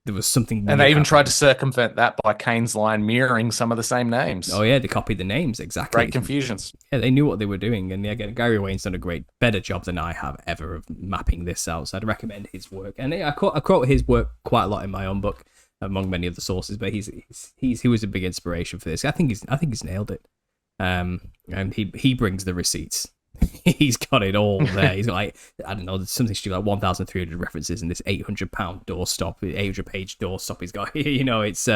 There was something. And they even tried to circumvent that by Cain's line mirroring some of the same names. Oh yeah, they copied the names, exactly. Great confusions. Yeah, they knew what they were doing. And again, Gary Wayne's done a better job than I have ever of mapping this out. So I'd recommend his work. And I quote his work quite a lot in my own book, among many other sources. But he was a big inspiration for this. I think he's nailed it. And he brings the receipts. He's got it all there. He's got there's something stupid like 1,300 references in this 800-pound doorstop, 800-page doorstop he's got. It's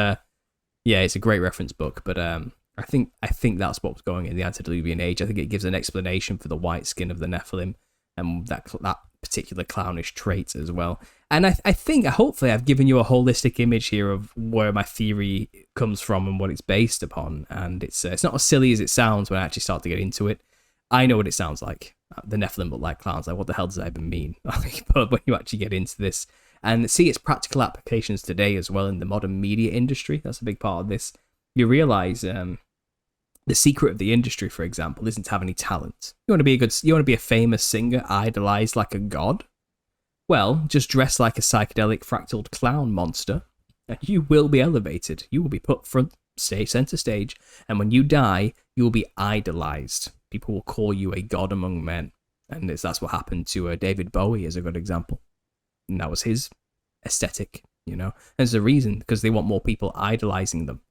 it's a great reference book. But I think that's what was going in the antediluvian age. I think it gives an explanation for the white skin of the Nephilim and that particular clownish trait as well. And I think hopefully I've given you a holistic image here of where my theory comes from and what it's based upon. And it's not as silly as it sounds when I actually start to get into it. I know what it sounds like. The Nephilim look like clowns. Like, what the hell does that even mean? But when you actually get into this and see its practical applications today as well in the modern media industry, that's a big part of this. You realize the secret of the industry, for example, isn't to have any talent. You want to be a famous singer, idolized like a god. Well, just dress like a psychedelic fractaled clown monster, and you will be elevated. You will be put center stage, and when you die, you will be idolized. People will call you a god among men, and that's what happened to David Bowie as a good example. And that was his aesthetic, There's a reason, because they want more people idolizing them.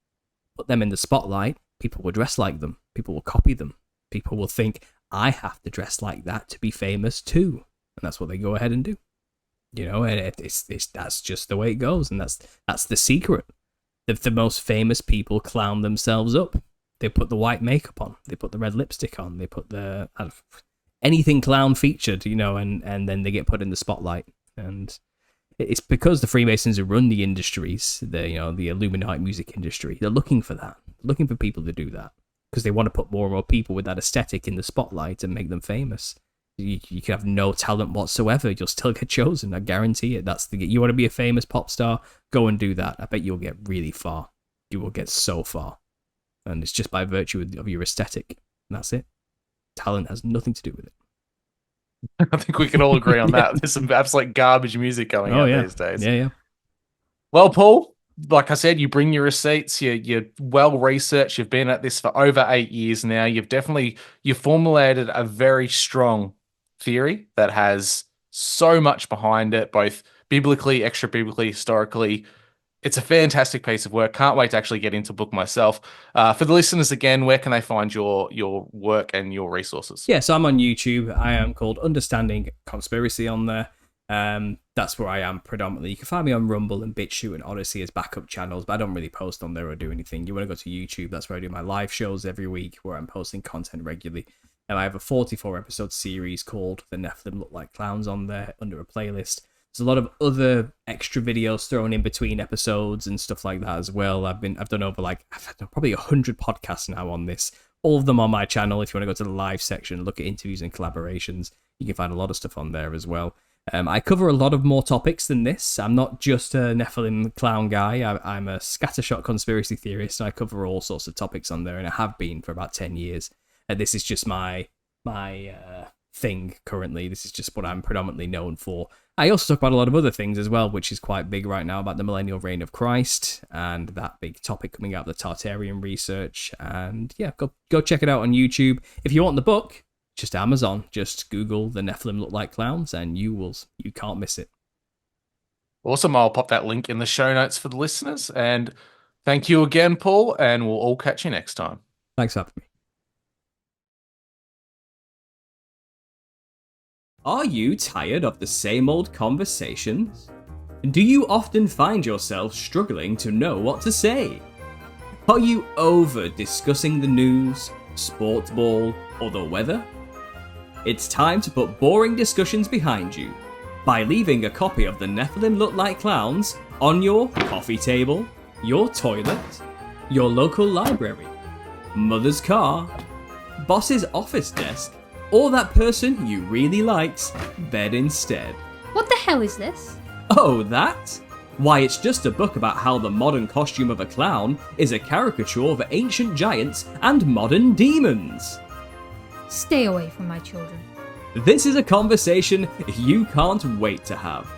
Put them in the spotlight, people will dress like them. People will copy them. People will think, I have to dress like that to be famous too. And that's what they go ahead and do. And that's just the way it goes. And that's the secret. The most famous people clown themselves up. They put the white makeup on. They put the red lipstick on. They put anything clown featured, and then they get put in the spotlight. And it's because the Freemasons run the industries, the Illuminati music industry. They're looking for that. Looking for people to do that. Because they want to put more and more people with that aesthetic in the spotlight and make them famous. You can have no talent whatsoever, you'll still get chosen. I guarantee it. You want to be a famous pop star, go and do that. I bet you'll get really far. You will get so far, and it's just by virtue of your aesthetic. And that's it. Talent has nothing to do with it. I think we can all agree on that. There's some absolute garbage music going out these days. Yeah. Well, Paul, like I said, you bring your receipts. You're well researched. You've been at this for over 8 years now. You've formulated a very strong theory that has so much behind it, both biblically, extra biblically, historically. It's a fantastic piece of work. Can't wait to actually get into the book myself. For the listeners, again, where can they find your work and your resources? Yeah, so I'm on YouTube. I am called Understanding Conspiracy on there. That's where I am predominantly. You can find me on Rumble and BitChute and Odyssey as backup channels, but I don't really post on there or do anything. You want to go to YouTube, that's where I do my live shows every week, where I'm posting content regularly. And I have a 44-episode series called The Nephilim Look Like Clowns on there under a playlist. There's a lot of other extra videos thrown in between episodes and stuff like that as well. I've done over probably 100 podcasts now on this. All of them on my channel. If you want to go to the live section, look at interviews and collaborations, you can find a lot of stuff on there as well. I cover a lot of more topics than this. I'm not just a Nephilim clown guy. I'm a scattershot conspiracy theorist. I cover all sorts of topics on there, and I have been for about 10 years. This is just my thing currently. This is just what I'm predominantly known for. I also talk about a lot of other things as well, which is quite big right now, about the millennial reign of Christ and that big topic coming out of the Tartarian research. And yeah, go check it out on YouTube. If you want the book, just Amazon. Just Google The Nephilim Look Like Clowns and you can't miss it. Awesome. I'll pop that link in the show notes for the listeners. And thank you again, Paul, and we'll all catch you next time. Thanks for having me. Are you tired of the same old conversations? Do you often find yourself struggling to know what to say? Are you over discussing the news, sports ball, or the weather? It's time to put boring discussions behind you by leaving a copy of The Nephilim Look Like Clowns on your coffee table, your toilet, your local library, mother's car, boss's office desk, or that person you really likes bed instead. What the hell is this? Oh, that? Why, it's just a book about how the modern costume of a clown is a caricature of ancient giants and modern demons. Stay away from my children. This is a conversation you can't wait to have.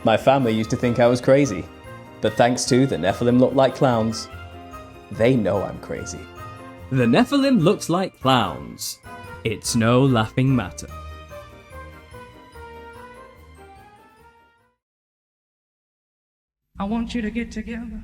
My family used to think I was crazy, but thanks to The Nephilim Look Like Clowns, they know I'm crazy. The Nephilim Looks Like Clowns. It's no laughing matter. I want you to get together.